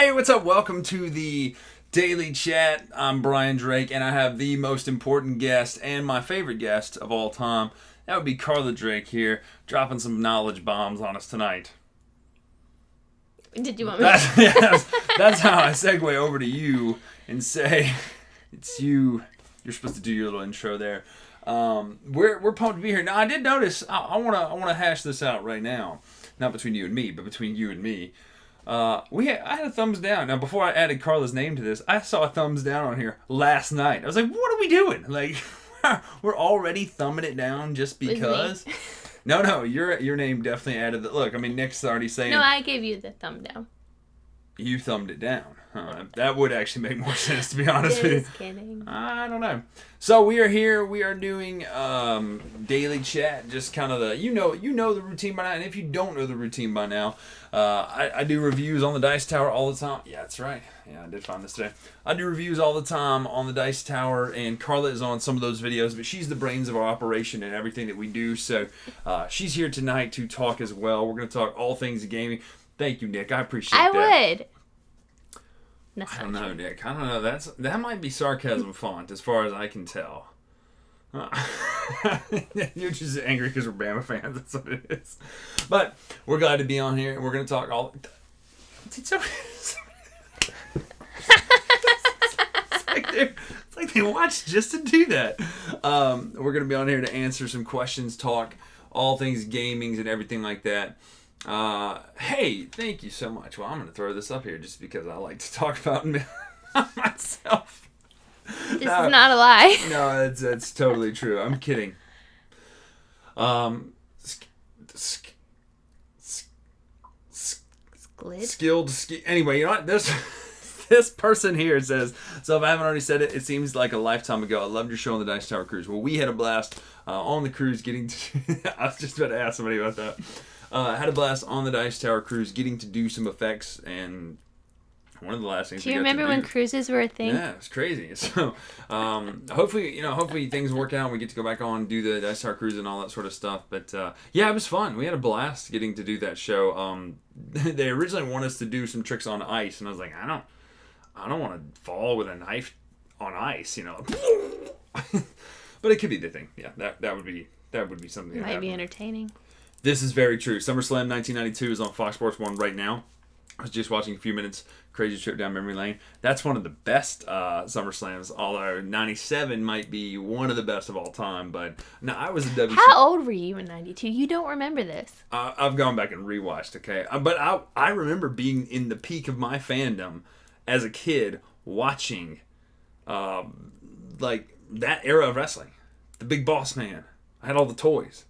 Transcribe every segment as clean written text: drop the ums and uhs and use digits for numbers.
Hey, what's up? Welcome to the Daily Chat. I'm Bryan Drake, and I have the most important guest and my favorite guest of all time. That would be Karla Drake here, dropping some knowledge bombs on us tonight. Did you want me That's how I segue over to you and say, it's you. You're supposed to do your little intro there. We're pumped to be here. Now, I did notice, I wanna hash this out right now. Not between you and me, but between you and me. I had a thumbs down. Now, before I added Karla's name to this, I saw a thumbs down on here last night. I was like, what are we doing? Like, we're already thumbing it down just because? No, your name definitely added the... Look, I mean, Nick's already saying... No, I gave you the thumb down. You thumbed it down. Huh? That would actually make more sense, to be honest with you. Just kidding. I don't know. So we are here. We are doing daily chat. Just kind of the you know the routine by now. And if you don't know the routine by now, I do reviews on the Dice Tower all the time. Yeah, that's right. Yeah, I did find this today. I do reviews all the time on the Dice Tower, and Karla is on some of those videos. But she's the brains of our operation and everything that we do. So she's here tonight to talk as well. We're going to talk all things gaming. Thank you, Nick. I appreciate that. I would. I don't know, Nick. I don't know. That might be sarcasm font, as far as I can tell. You're just angry because we're Bama fans. That's what it is. But we're glad to be on here, and we're going to talk all... It's like they watched just to do that. We're going to be on here to answer some questions, talk all things gamings and everything like that. Hey, thank you so much. Well, I'm going to throw this up here just because I like to talk about myself. This is not a lie. No, that's totally true. I'm kidding. Anyway, you know what? This person here says, so if I haven't already said it, it seems like a lifetime ago. I loved your show on the Dice Tower Cruise. Well, we had a blast on the cruise getting to... I was just about to ask somebody about that. Had a blast on the Dice Tower Cruise, getting to do some effects, and one of the last things. Do you remember when cruises were a thing? Yeah, it was crazy. So, hopefully things work out and we get to go back on and do the Dice Tower Cruise and all that sort of stuff. But yeah, it was fun. We had a blast getting to do that show. They originally wanted us to do some tricks on ice, and I was like, I don't want to fall with a knife on ice, But it could be the thing. Yeah, that would be something. Might be entertaining. This is very true. Summerslam 1992 is on Fox Sports 1 right now. I was just watching a few minutes. Crazy trip down memory lane. That's one of the best Summerslams, although 97 might be one of the best of all time. But no, I was a WC. How old were you in 92? You don't remember this. I've gone back and rewatched, okay? But I remember being in the peak of my fandom as a kid watching like that era of wrestling. The Big Boss Man. I had all the toys.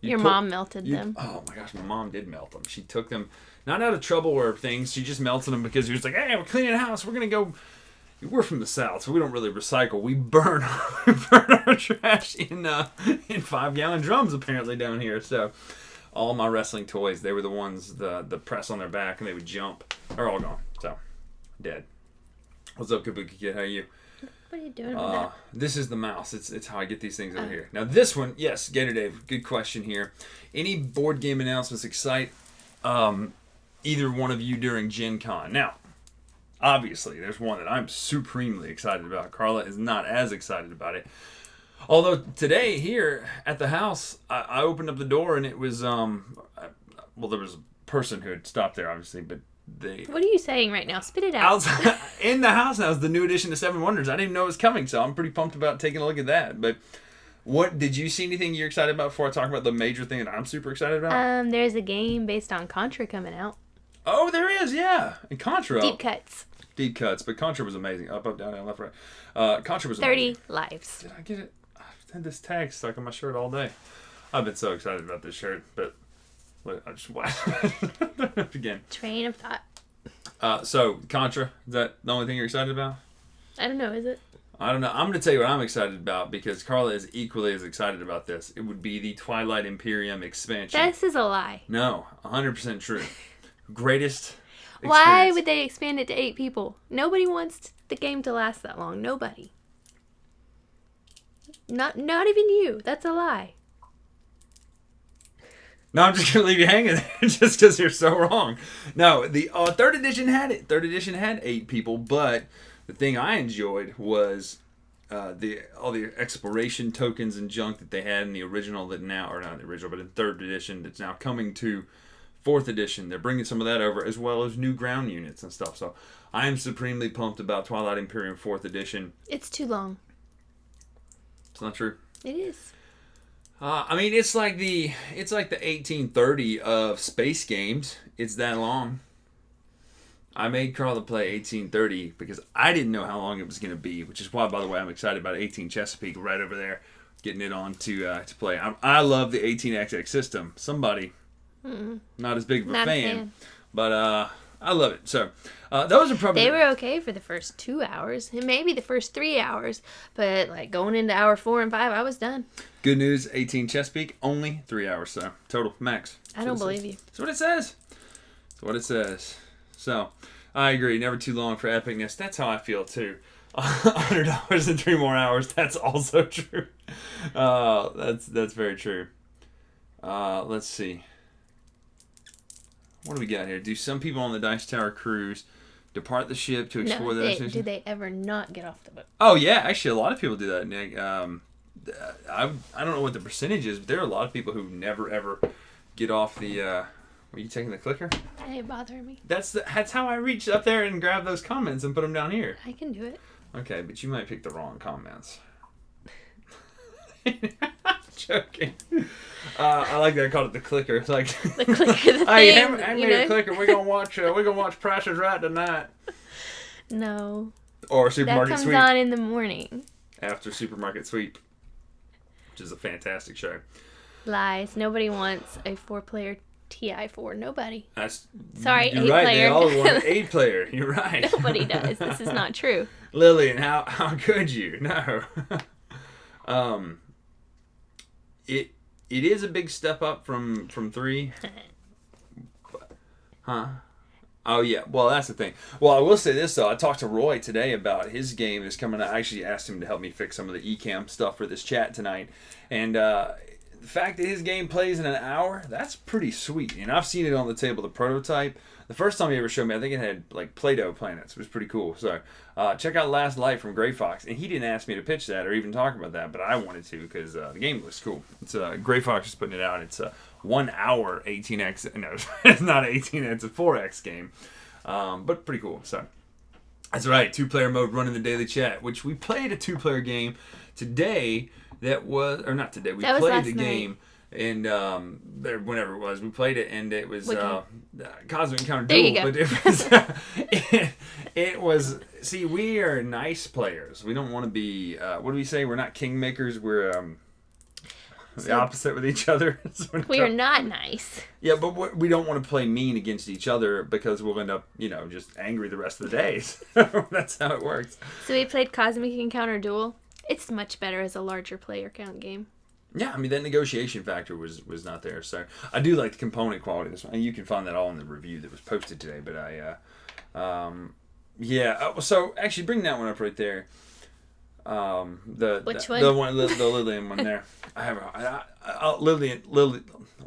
Your mom melted them. Oh my gosh, my mom did melt them. She took them, not out of trouble or things, she just melted them because she was like, hey, we're cleaning the house. We're from the South, so we don't really recycle. We burn our trash in 5-gallon drums apparently down here. So all my wrestling toys, they were the ones, the press on their back and they would jump, are all gone. So, dead. What's up, Kabuki Kid? How are you? What are you doing with that? This is the mouse. It's how I get these things over here. Now this one, yes, Gator Dave, good question here. Any board game announcements excite either one of you during Gen Con? Now, obviously, there's one that I'm supremely excited about. Karla is not as excited about it. Although today here at the house, I opened up the door and it was, there was a person who had stopped there, obviously, but what are you saying right now? Spit it out. In the house now is the new addition to Seven Wonders. I didn't even know it was coming, so I'm pretty pumped about taking a look at that. But what did you see anything you're excited about before I talk about the major thing that I'm super excited about? There's a game based on Contra coming out. Oh, there is, yeah. And Contra. Deep cuts, but Contra was amazing. Up, down, left, right. Contra was 30 amazing. lives. Did I get it? I've had this tag stuck on my shirt all day. I've been so excited about this shirt, but look, I just again. Train of thought. So, Contra, is that the only thing you're excited about? I don't know, is it? I don't know. I'm going to tell you what I'm excited about because Karla is equally as excited about this. It would be the Twilight Imperium expansion. This is a lie. No, 100% true. Greatest experience. Why would they expand it to 8 people? Nobody wants the game to last that long. Nobody. Not even you. That's a lie. No, I'm just going to leave you hanging there just because you're so wrong. No, the 3rd edition had it. 3rd edition had 8 people, but the thing I enjoyed was all the exploration tokens and junk that they had in the original that now, or not the original, but in 3rd edition that's now coming to 4th edition. They're bringing some of that over, as well as new ground units and stuff. So I am supremely pumped about Twilight Imperium 4th edition. It's too long. It's not true. It is. I mean, it's like the 1830 of space games. It's that long. I made Karla play 1830 because I didn't know how long it was going to be, which is why, by the way, I'm excited about 18 Chesapeake right over there, getting it on to play. I love the 18XX system. Somebody, not as big of a fan, but I love it. So those are probably... They were okay for the first 2 hours, and maybe the first 3 hours, but like going into hour 4 and 5, I was done. Good news, 18 Chesapeake, only 3 hours, so total max. I don't believe you. That's what it says. That's what it says. So, I agree. Never too long for epicness. That's how I feel, too. $100 and 3 more hours. That's also true. That's very true. Let's see. What do we got here? Do some people on the Dice Tower cruise depart the ship to explore the destination? Do they ever not get off the boat? Oh, yeah. Actually, a lot of people do that, Nick. I don't know what the percentage is, but there are a lot of people who never, ever get off the... Were you taking the clicker? It ain't bothering me. That's how I reached up there and grabbed those comments and put them down here. I can do it. Okay, but you might pick the wrong comments. Joking. I like that I called it the clicker. It's like the clicker. The thing, hey, hand me the clicker. We're gonna watch Price is Right tonight. No. Or Supermarket Sweep. That comes on in the morning. After Supermarket Sweep, which is a fantastic show. Lies. Nobody wants a 4-player TI4. Nobody. Sorry, 8 right. player. They all want an 8 player. You're right. Nobody does. This is not true. Lillian, how could you? No. It is a big step up from 3. Huh? Oh, yeah. Well, that's the thing. Well, I will say this, though. I talked to Roy today about his game that's coming out. I actually asked him to help me fix some of the eCam stuff for this chat tonight. And the fact that his game plays in an hour, that's pretty sweet. And I've seen it on the table, the prototype. The first time he ever showed me, I think it had, like, Play-Doh planets. It was pretty cool. So, check out Last Light from Gray Fox. And he didn't ask me to pitch that or even talk about that, but I wanted to because the game looks cool. It's Gray Fox is putting it out. It's 1 hour 18x. No, it's not 18x. It's a 4x game. But pretty cool. So, that's right. 2-player mode running the daily chat, which we played a 2-player game today that was... Or not today. We played the game. And whenever it was, we played it, and it was Cosmic Encounter Duel. But it was. See, we are nice players. We don't want to be. What do we say? We're not kingmakers. We're the opposite with each other. We are not nice. Yeah, but we don't want to play mean against each other because we'll end up, just angry the rest of the days. That's how it works. So we played Cosmic Encounter Duel. It's much better as a larger player count game. Yeah, I mean, that negotiation factor was not there. So I do like the component quality of this one. And you can find that all in the review that was posted today. But so actually bring that one up right there. Which one? The one, the Lillian one there. I have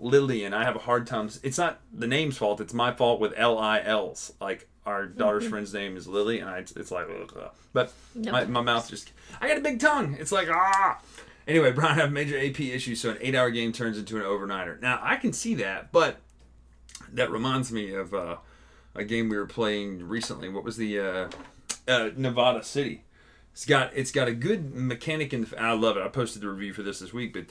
Lillian. I have a hard time. It's not the name's fault. It's my fault with LILs. Like our daughter's friend's name is Lily, and it's like, ugh. But nope. my mouth just. I got a big tongue. It's like ah. Anyway, Brian, I have major AP issues, so an 8-hour game turns into an overnighter. Now, I can see that, but that reminds me of a game we were playing recently. What was the Nevada City? It's got a good mechanic, and I love it. I posted the review for this week, but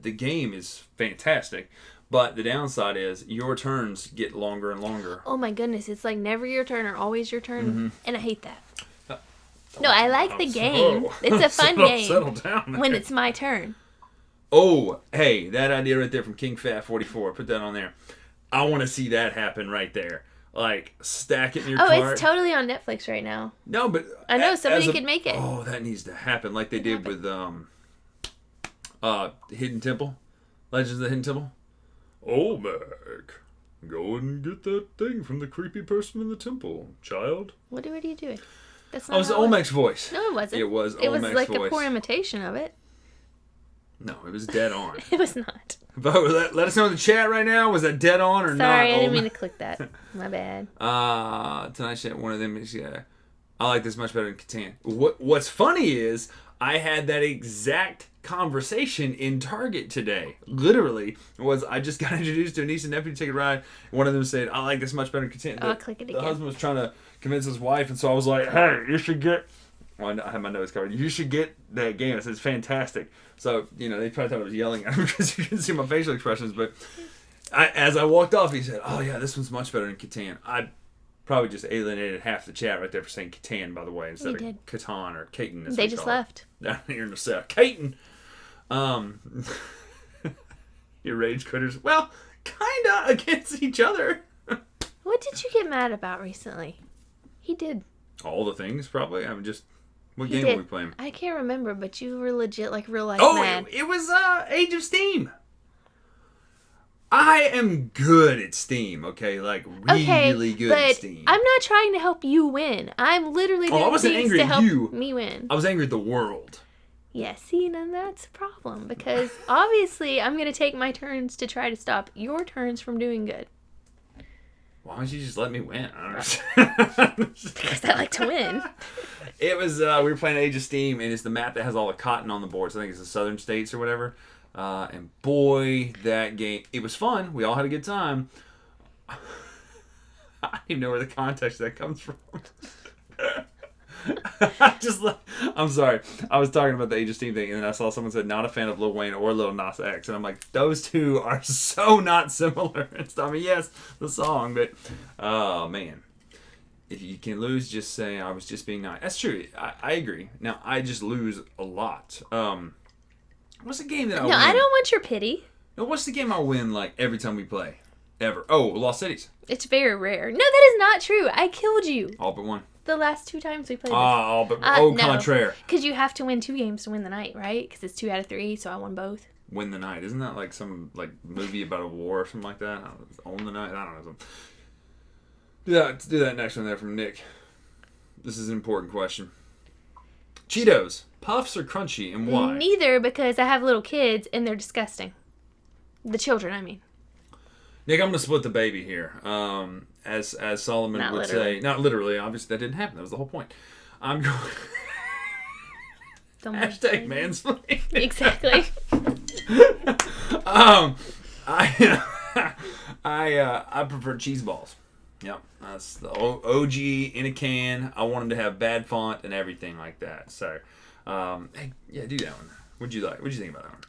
the game is fantastic. But the downside is your turns get longer and longer. Oh my goodness, it's like never your turn or always your turn, and I hate that. No, I like the game. It's a fun game settle down when it's my turn. Oh, hey, that idea right there from King Fat 44. Put that on there. I want to see that happen right there. Like, stack it in your cart. Oh, it's totally on Netflix right now. No, but... I know, somebody could make it. Oh, that needs to happen like they did with Hidden Temple. Legends of the Hidden Temple. Oh, Mac. Go and get that thing from the creepy person in the temple, child. What are you doing? That's not. Oh, it was Olmec's voice. No, it wasn't. It was Olmec's voice. It was like a poor imitation of it. No, it was dead on. It was not. But let us know in the chat right now. Was that dead on or not? Sorry, I didn't mean to click that. My bad. Tonight's chat, one of them is, I like this much better than Catan. What's funny is I had that exact conversation in Target today. Literally, I just got introduced to a niece and nephew to take a ride. One of them said, I like this much better than Catan. I'll click it again. The husband was trying to convince his wife, and so I was like, hey, you should get... Well, I have my nose covered. You should get that game. I said, it's fantastic. So, they probably thought I was yelling at him because you couldn't see my facial expressions. But as I walked off, he said, oh, yeah, this one's much better than Catan. I probably just alienated half the chat right there for saying Catan, by the way, instead of Catan or Caton. They just left. Down here in the south. Caton! Your rage critters. Well, kind of against each other. What did you get mad about recently? He did. All the things, probably. I mean, just... What game were we playing? I can't remember, but you were legit, real life mad. It was Age of Steam. I am good at Steam, okay? Really good at Steam. I'm not trying to help you win. I'm literally doing things to help me win. I was angry at the world. Yeah, see, then that's a problem. Because obviously, I'm going to take my turns to try to stop your turns from doing good. Why don't you just let me win? I don't understand. Because I like to win. It was, we were playing Age of Steam, and it's the map that has all the cotton on the board. So I think it's the southern states or whatever. And boy, that game, it was fun. We all had a good time. I don't even know where the context of that comes from. I'm sorry. I was talking about the Age of Steam thing, and then I saw someone said, not a fan of Lil Wayne or Lil Nas X. And I'm like, those two are so not similar. I mean, yes, the song, but, oh, man. If you can lose, just say, I was just being nice. That's true. I agree. Now, I just lose a lot. What's the game that I win? No, I don't want your pity. No, what's the game I win, every time we play? Ever. Oh, Lost Cities. It's very rare. No, that is not true. I killed you. All but one. The last 2 times we played this. All but no. contraire. Because you have to win 2 games to win the night, right? Because it's 2 out of 3, so I won both. Win the night. Isn't that some movie about a war or something like that? Own the night? I don't know. Do that next one there from Nick. This is an important question. Cheetos, puffs or crunchy, and why? Neither, because I have little kids and they're disgusting. The children, I mean. Nick, I'm going to split the baby here. As Solomon would say. Not literally. Obviously, that didn't happen. That was the whole point. I'm going... Hashtag mansplaining. Exactly. I prefer cheese balls. Yep, that's the OG in a can. I want them to have bad font and everything like that. So, hey, yeah, do that one. What'd you like? What'd you think about that one?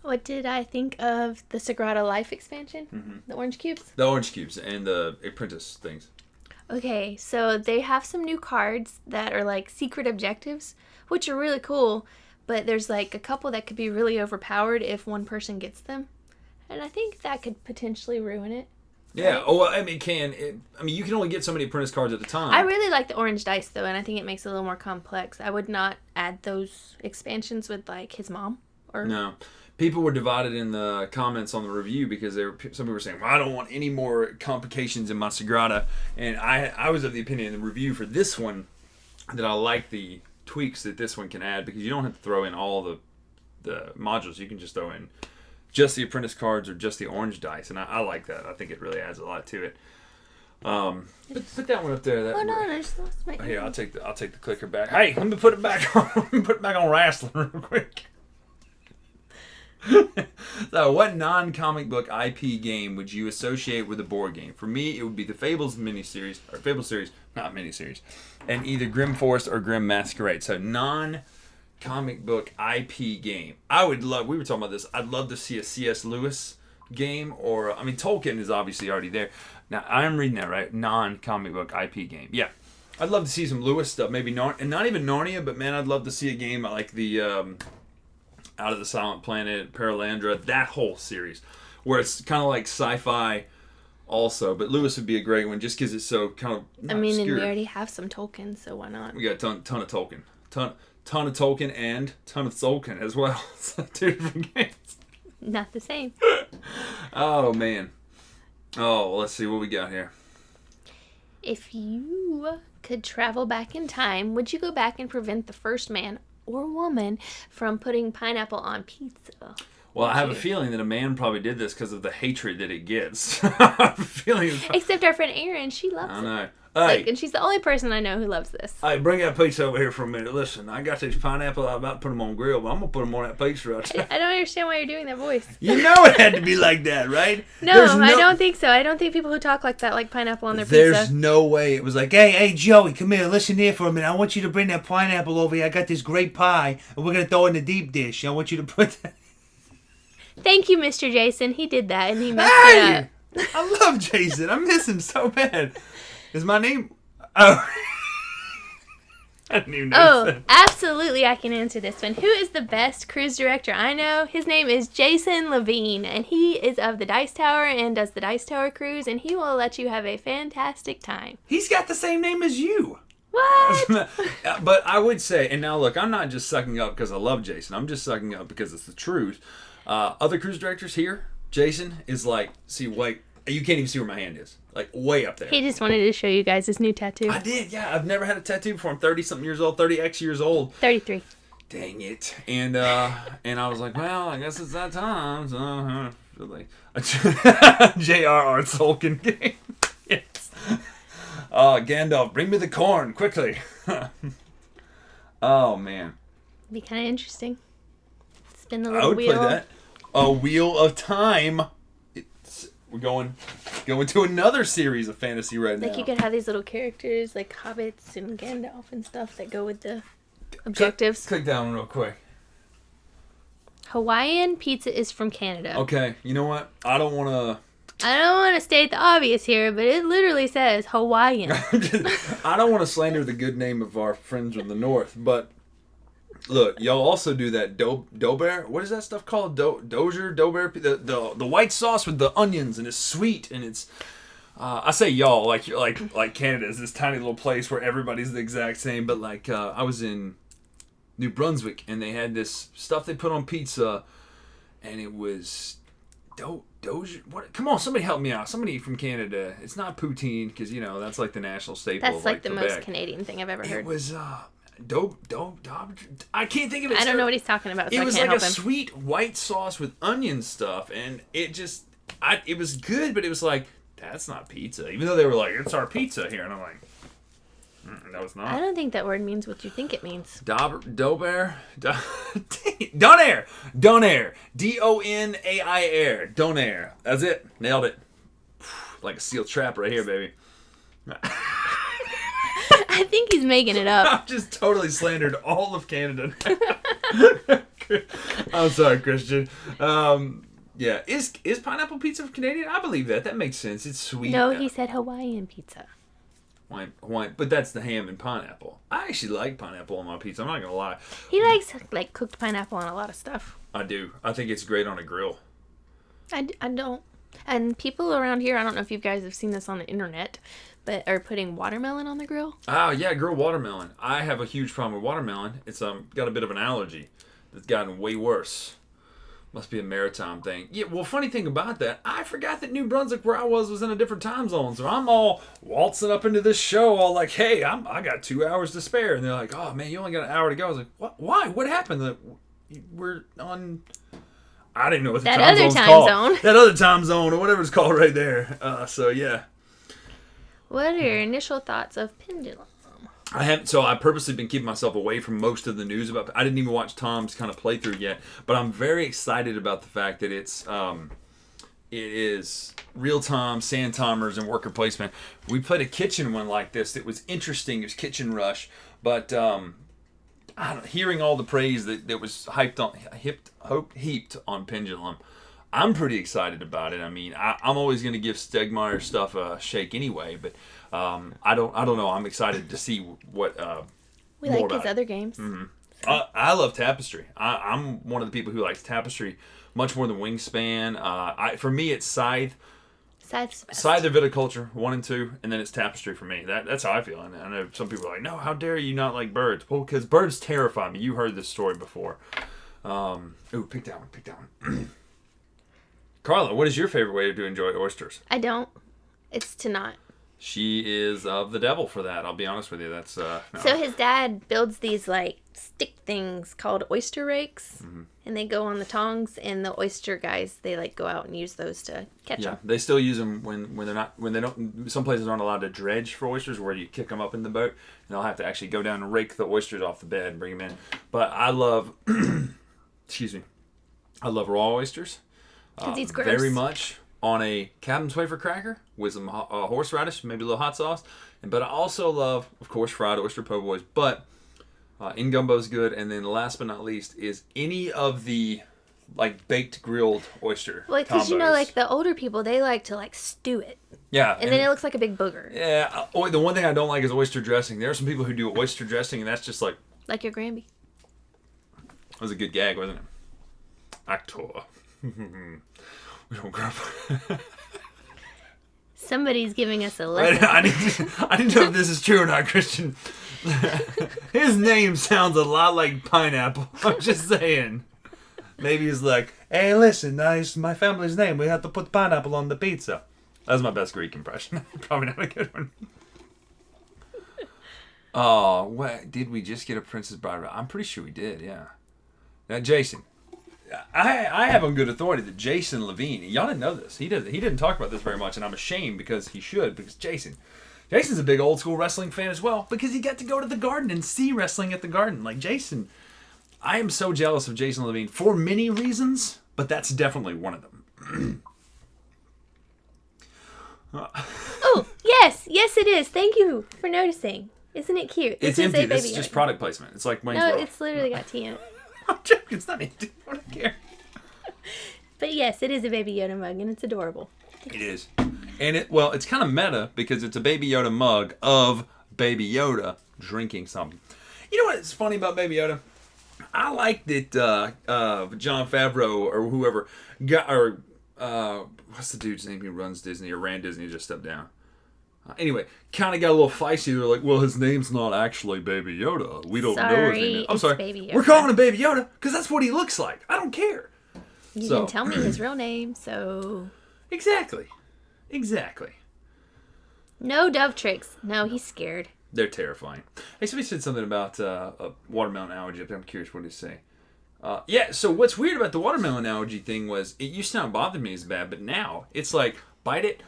What did I think of the Sagrada Life expansion? Mm-hmm. The orange cubes? The orange cubes and the apprentice things. Okay, so they have some new cards that are secret objectives, which are really cool, but there's a couple that could be really overpowered if one person gets them. And I think that could potentially ruin it. Yeah, right? Oh, I mean, it can. You can only get so many apprentice cards at a time. I really like the orange dice, though, and I think it makes it a little more complex. I would not add those expansions with, his mom. No. People were divided in the comments on the review because some people were saying, well, I don't want any more complications in my Sagrada. And I was of the opinion in the review for this one that I like the tweaks that this one can add because you don't have to throw in all the modules. You can just throw in just the apprentice cards or just the orange dice, and I like that. I think it really adds a lot to it. Put that one up there. No, I just lost my. Here, I'll take the clicker back. Hey, let me put it back on. Let me put it back on wrestling real quick. So, what non-comic book IP game would you associate with a board game? For me, it would be the Fables miniseries, or Fables series, not miniseries, and either Grim Forest or Grim Masquerade. So, non-comic book IP game. We were talking about this, I'd love to see a C.S. Lewis game, or, Tolkien is obviously already there. Now, I'm reading that, right? Non-comic book IP game. Yeah. I'd love to see some Lewis stuff, maybe and not even Narnia, but man, I'd love to see a game like the... Out of the Silent Planet, Paralandra, that whole series, where it's kind of like sci-fi also, but Lewis would be a great one just because it's so kind of obscure. And we already have some Tolkien, so why not? We got a ton of Tolkien. Ton of Tolkien and ton of Tolkien as well. It's 2 different games. Not the same. Oh, man. Oh, let's see what we got here. If you could travel back in time, would you go back and prevent the first man or woman from putting pineapple on pizza. Well, I have a feeling that a man probably did this because of the hatred that it gets. I have a feeling. Except our friend Erin, she loves it. I know. Like, and she's the only person I know who loves this. Hey, bring that pizza over here for a minute. Listen, I got these pineapple. I'm about to put them on grill, but I'm going to put them on that pizza right there. I don't understand why you're doing that voice. You know it had to be like that, right? No, I don't think so. I don't think people who talk like that like pineapple on their pizza. There's no way. It was like, hey, Joey, come here. Listen here for a minute. I want you to bring that pineapple over here. I got this great pie, and we're going to throw it in the deep dish. I want you to put that. Thank you, Mr. Jason. He did that, and he messed it up. I love Jason. I miss him so bad. Is my name... Oh. I didn't even notice that. Absolutely, I can answer this one. Who is the best cruise director I know? His name is Jason Levine, and he is of the Dice Tower and does the Dice Tower cruise, and he will let you have a fantastic time. He's got the same name as you. What? But I would say, and now look, I'm not just sucking up because I love Jason. I'm just sucking up because it's the truth. Other cruise directors here, Jason is like, see, wait, you can't even see where my hand is. Like, way up there. He just wanted to show you guys his new tattoo. I did, yeah. I've never had a tattoo before. I'm 30-something years old, 30X years old. 33. Dang it. And I was like, well, I guess it's that time. So, like, J.R.R. Tolkien game. Yes. Gandalf, bring me the corn, quickly. Oh, man. Be kind of interesting. Spin the little I would wheel. play that. A Wheel of Time. We're going to another series of fantasy right now. Like, you could have these little characters, like hobbits and Gandalf and stuff that go with the objectives. Click down real quick. Hawaiian pizza is from Canada. Okay, you know what? I don't want to state the obvious here, but it literally says Hawaiian. I don't want to slander the good name of our friends from the north, but look, y'all also do that dober. What is that stuff called? Dozier, dober. The white sauce with the onions, and it's sweet, and it's. I say y'all like Canada is this tiny little place where everybody's the exact same. But like I was in New Brunswick, and they had this stuff they put on pizza, and it was Dozier. What? Come on, somebody help me out. Somebody from Canada. It's not poutine because that's like the national staple. That's like the Quebec. most Canadian thing I've ever heard. It was I can't think of it. I don't know what he's talking about. So it was I can't like help a him. sweet white sauce with onion stuff, and it just, it was good, but it was like, that's not pizza. Even though they were like, it's our pizza here, and I'm like, no, it's not. I don't think that word means what you think it means. Donair, Donair, Donair. That's it. Nailed it. Like a steel trap right here, baby. I think he's making it up. I've just totally slandered all of Canada. I'm sorry, Christian. Yeah, is pineapple pizza Canadian? I believe that. That makes sense. It's sweet. No, he said Hawaiian pizza. Hawaiian, but that's the ham and pineapple. I actually like pineapple on my pizza. I'm not gonna lie. He likes like cooked pineapple on a lot of stuff. I do. I think it's great on a grill. I don't. And people around here, I don't know if you guys have seen this on the internet, but are putting watermelon on the grill. Oh yeah, grilled watermelon. I have a huge problem with watermelon. It's got a bit of an allergy that's gotten way worse. Must be a maritime thing. Yeah, well, funny thing about that, I forgot that New Brunswick, where I was in a different time zone. So I'm all waltzing up into this show, all like, hey, I got 2 hours to spare. And they're like, oh, man, you only got an hour to go. I was like, what? Why? What happened? We're on... I didn't know what the time zone's called. That other time zone, or whatever it's called right there. So, yeah. What are your initial thoughts of Pendulum? I've purposely been keeping myself away from most of the news about. I didn't even watch Tom's kind of playthrough yet, but I'm very excited about the fact that it is real time sand timers and worker placement. We played a kitchen one like this. It was interesting. It was Kitchen Rush, but hearing all the praise that was heaped on Pendulum, I'm pretty excited about it. I mean, I'm always going to give Stegmaier stuff a shake anyway, but I don't know. I'm excited to see what we like his other games. Mm-hmm. I love Tapestry. I'm one of the people who likes Tapestry much more than Wingspan. For me, it's Scythe. Scythe's best. Scythe of Viticulture 1 and 2, and then it's Tapestry for me. That's how I feel. And I know some people are like, no, how dare you not like birds? Well, because birds terrify me. You heard this story before. Pick that one. Karla, what is your favorite way to enjoy oysters? I don't. It's to not. She is of the devil for that. I'll be honest with you. That's no. So his dad builds these like stick things called oyster rakes, and they go on the tongs. And the oyster guys, they like go out and use those to catch them. They still use them when they don't. Some places aren't allowed to dredge for oysters, where you kick them up in the boat, and they'll have to actually go down and rake the oysters off the bed and bring them in. But I love, excuse me, I love raw oysters. Because gross. Very much. On a Captain's wafer cracker with some horseradish, maybe a little hot sauce. But I also love, of course, fried oyster po' boys. But in gumbo is good. And then last but not least is any of the like baked grilled oyster. Well, because like the older people, they like to like stew it. Yeah. And then it looks like a big booger. Yeah. The one thing I don't like is oyster dressing. There are some people who do oyster dressing, and that's just like... Like your Granby. That was a good gag, wasn't it? Actor. We don't grow up. Somebody's giving us a lesson. I need to know if this is true or not, Christian. His name sounds a lot like pineapple. I'm just saying. Maybe he's like, hey, listen, that's my family's name. We have to put pineapple on the pizza. That's my best Greek impression. Probably not a good one. Oh, what? Did we just get a Princess Bride? I'm pretty sure we did, yeah. Now, Jason. I have on good authority that Jason Levine, y'all didn't know this. He didn't talk about this very much, and I'm ashamed because he should, because Jason's a big old school wrestling fan as well, because he got to go to the Garden and see wrestling at the Garden. Like Jason, I am so jealous of Jason Levine for many reasons, but that's definitely one of them. Oh, yes it is. Thank you for noticing. Isn't it cute? It's empty. This is just product placement. It's like Wayne's World. No, it's literally got tea in it. I'm joking. It's not empty. I don't care. But yes, it is a Baby Yoda mug, and it's adorable. It is. And it's kind of meta because it's a Baby Yoda mug of Baby Yoda drinking something. You know what's funny about Baby Yoda? I like that Jon Favreau or whoever what's the dude's name who runs Disney or ran Disney, just stepped down. Anyway, kind of got a little feisty. They're like, well, his name's not actually Baby Yoda. We don't know his name. I'm sorry. Baby Yoda. We're calling him Baby Yoda because that's what he looks like. I don't care. You didn't tell me his real name, so... Exactly. No dove tricks. No, he's scared. They're terrifying. Hey, somebody said something about a watermelon allergy. I'm curious what to say. Yeah, so what's weird about the watermelon allergy thing was it used to not bother me as bad, but now it's like, bite it,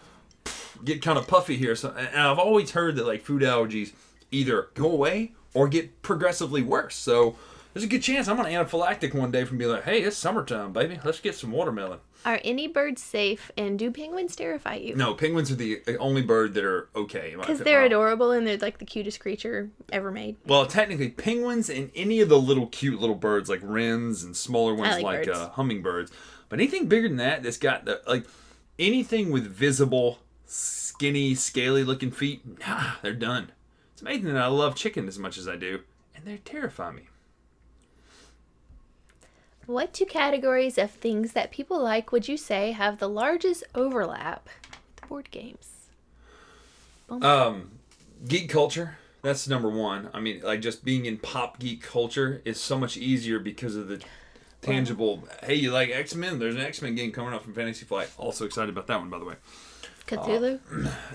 get kind of puffy here. So, and I've always heard that like food allergies either go away or get progressively worse. So there's a good chance I'm on anaphylactic one day from being like, hey, it's summertime, baby. Let's get some watermelon. Are any birds safe, and do penguins terrify you? No, penguins are the only bird that are okay. Because they're adorable and they're like the cutest creature ever made. Well, technically, penguins and any of the little cute little birds like wrens and smaller ones like hummingbirds. But anything bigger than that that's got anything with visible, skinny, scaly looking feet, they're done. It's amazing that I love chicken as much as I do, and they terrify me. What two categories of things that people like would you say have the largest overlap with board games? Geek culture. That's number one. I mean, like just being in pop geek culture is so much easier because of the tangible. Hey, you like X-Men? There's an X-Men game coming up from Fantasy Flight. Also excited about that one, by the way. Cthulhu?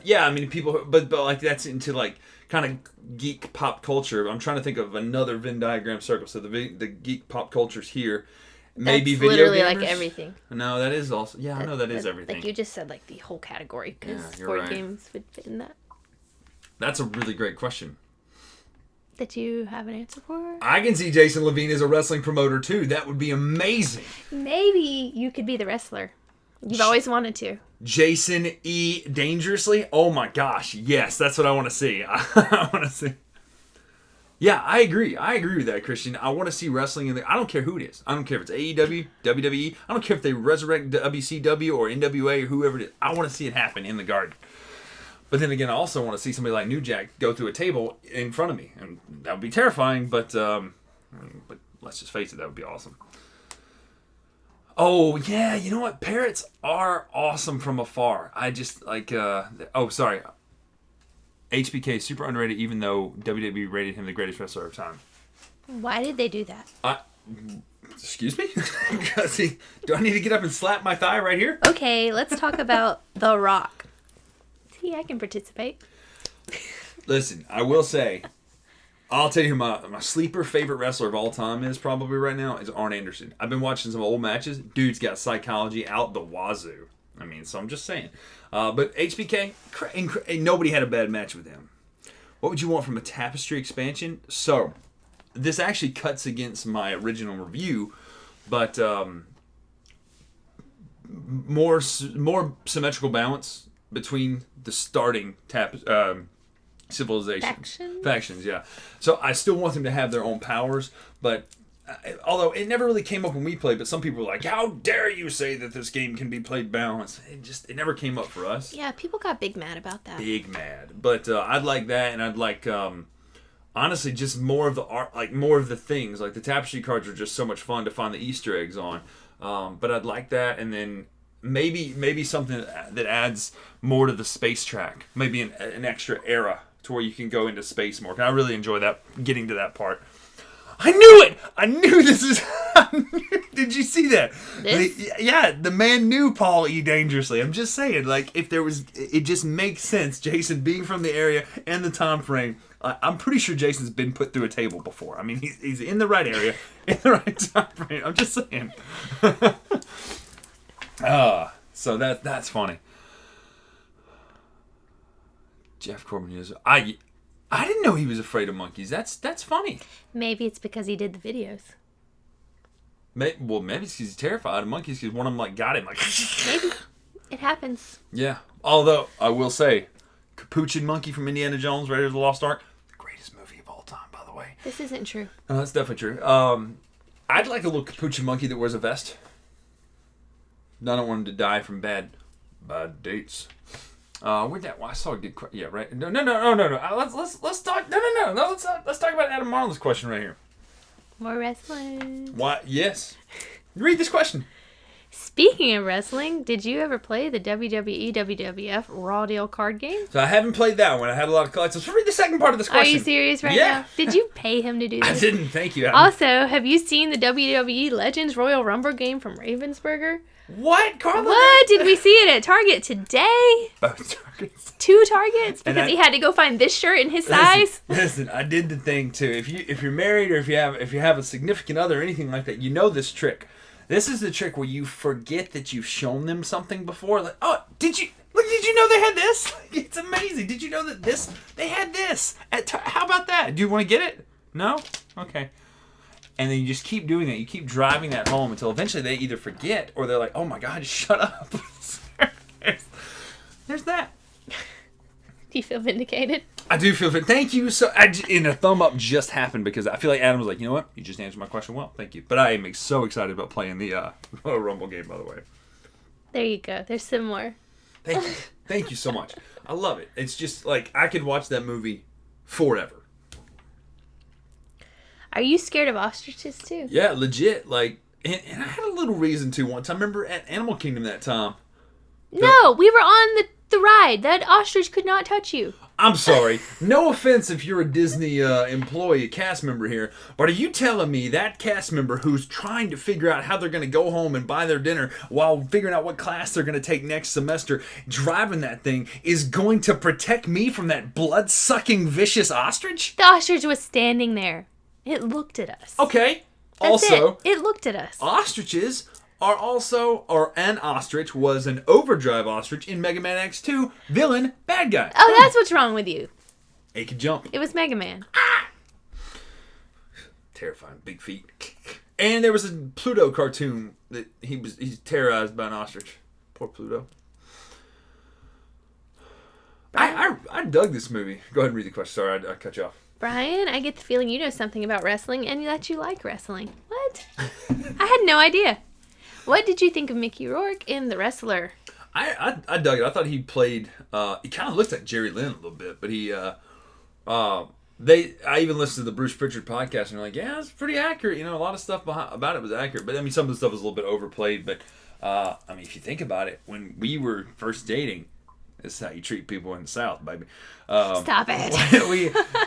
Yeah, I mean, people, but like that's into like kind of geek pop culture. I'm trying to think of another Venn diagram circle. So the geek pop culture's here. Maybe that's video literally gamers. like everything. No, that is also. Yeah, I know that is everything. Like you just said, like the whole category because board right. games would fit in that. That's a really great question. That you have an answer for? I can see Jason Levine as a wrestling promoter too. That would be amazing. Maybe you could be the wrestler. You've always wanted to. Jason E. Dangerously? Oh my gosh. Yes, that's what I want to see. I want to see. Yeah, I agree. I agree with that, Christian. I want to see wrestling in there. I don't care who it is. I don't care if it's AEW, WWE. I don't care if they resurrect WCW or NWA or whoever it is. I want to see it happen in the Garden. But then again, I also want to see somebody like New Jack go through a table in front of me. And that would be terrifying, but let's just face it, that would be awesome. Oh, yeah, you know what? Parrots are awesome from afar. I just like, sorry. HBK is super underrated, even though WWE rated him the greatest wrestler of time. Why did they do that? Excuse me? Do I need to get up and slap my thigh right here? Okay, let's talk about The Rock. I can participate. Listen, I will say, I'll tell you who my sleeper favorite wrestler of all time is probably right now is Arn Anderson. I've been watching some old matches. Dude's got psychology out the wazoo. I mean, so I'm just saying. But HBK, nobody had a bad match with him. What would you want from a Tapestry expansion? So, this actually cuts against my original review, but more symmetrical balance between the starting civilization factions, yeah. So I still want them to have their own powers, but although it never really came up when we played, but some people were like, "How dare you say that this game can be played balanced?" It never came up for us. Yeah, people got big mad about that. Big mad, but I'd like that, and I'd like honestly just more of the art, like more of the things. Like the Tapestry cards are just so much fun to find the Easter eggs on. But I'd like that, and then maybe something that adds more to the space track. Maybe an extra era to where you can go into space more. I really enjoy that, getting to that part. I knew it! I knew this is... Did you see that? The man knew Paul E. Dangerously. I'm just saying, like, if there was... It just makes sense, Jason being from the area and the time frame. I'm pretty sure Jason's been put through a table before. I mean, he's in the right area, in the right time frame. I'm just saying. So that's funny. Jeff Corbin is... I didn't know he was afraid of monkeys. That's funny. Maybe it's because he did the videos. Maybe it's because he's terrified of monkeys because one of them got him. Maybe. It happens. Yeah. Although, I will say, Capuchin Monkey from Indiana Jones, Raiders of the Lost Ark, the greatest movie of all time, by the way. This isn't true. No, that's definitely true. I'd like a little Capuchin Monkey that wears a vest. I don't want him to die from bad dates. Where'd that? Well, I saw a good question. Yeah, right. No. Let's talk. No. Let's talk about Adam Marlin's question right here. More wrestling. What? Yes. Read this question. Speaking of wrestling, did you ever play the WWE WWF Raw Deal card game? So I haven't played that one. I had a lot of collectibles. So read the second part of this question. Are you serious right now? Did you pay him to do this? I didn't. Thank you, Adam. Also, have you seen the WWE Legends Royal Rumble game from Ravensburger? What, Karla? What? Did we see it at Target today? Targets. 2 Targets? Because he had to go find this shirt in his size? Listen, I did the thing too. If you're married or if you have a significant other or anything like that, you know this trick. This is the trick where you forget that you've shown them something before. Like, oh, did you know they had this? It's amazing. Did you know that they had this? How about that? Do you want to get it? No? Okay. And then you just keep doing that. You keep driving that home until eventually they either forget or they're like, oh my God, shut up. There's that. Do you feel vindicated? I do feel thank you. So, a thumb up just happened because I feel like Adam was like, you know what? You just answered my question well. Thank you. But I am so excited about playing the Rumble game, by the way. There you go. There's some more. Thank you. Thank you so much. I love it. It's just like I could watch that movie forever. Are you scared of ostriches too? Yeah, legit. Like, and I had a little reason to once. I remember at Animal Kingdom that time. No, we were on the ride. That ostrich could not touch you. I'm sorry. No offense if you're a Disney employee, a cast member here, but are you telling me that cast member who's trying to figure out how they're going to go home and buy their dinner while figuring out what class they're going to take next semester, driving that thing, is going to protect me from that blood-sucking, vicious ostrich? The ostrich was standing there. It looked at us. Okay. That's it looked at us. Ostriches are also, or an ostrich was an overdrive ostrich in Mega Man X2, villain, bad guy. Oh, that's what's wrong with you. It could jump. It was Mega Man. Terrifying, big feet. And there was a Pluto cartoon that he's terrorized by an ostrich. Poor Pluto. I dug this movie. Go ahead and read the question. Sorry, I cut you off. Brian, I get the feeling you know something about wrestling and that you like wrestling. What? I had no idea. What did you think of Mickey Rourke in The Wrestler? I dug it. I thought he played. He kind of looked like Jerry Lynn a little bit, but he. I even listened to the Bruce Pritchard podcast, and they're like, yeah, it's pretty accurate. You know, a lot of stuff about it was accurate, but I mean, some of the stuff was a little bit overplayed. But I mean, if you think about it, when we were first dating. This is how you treat people in the South, baby. Stop it.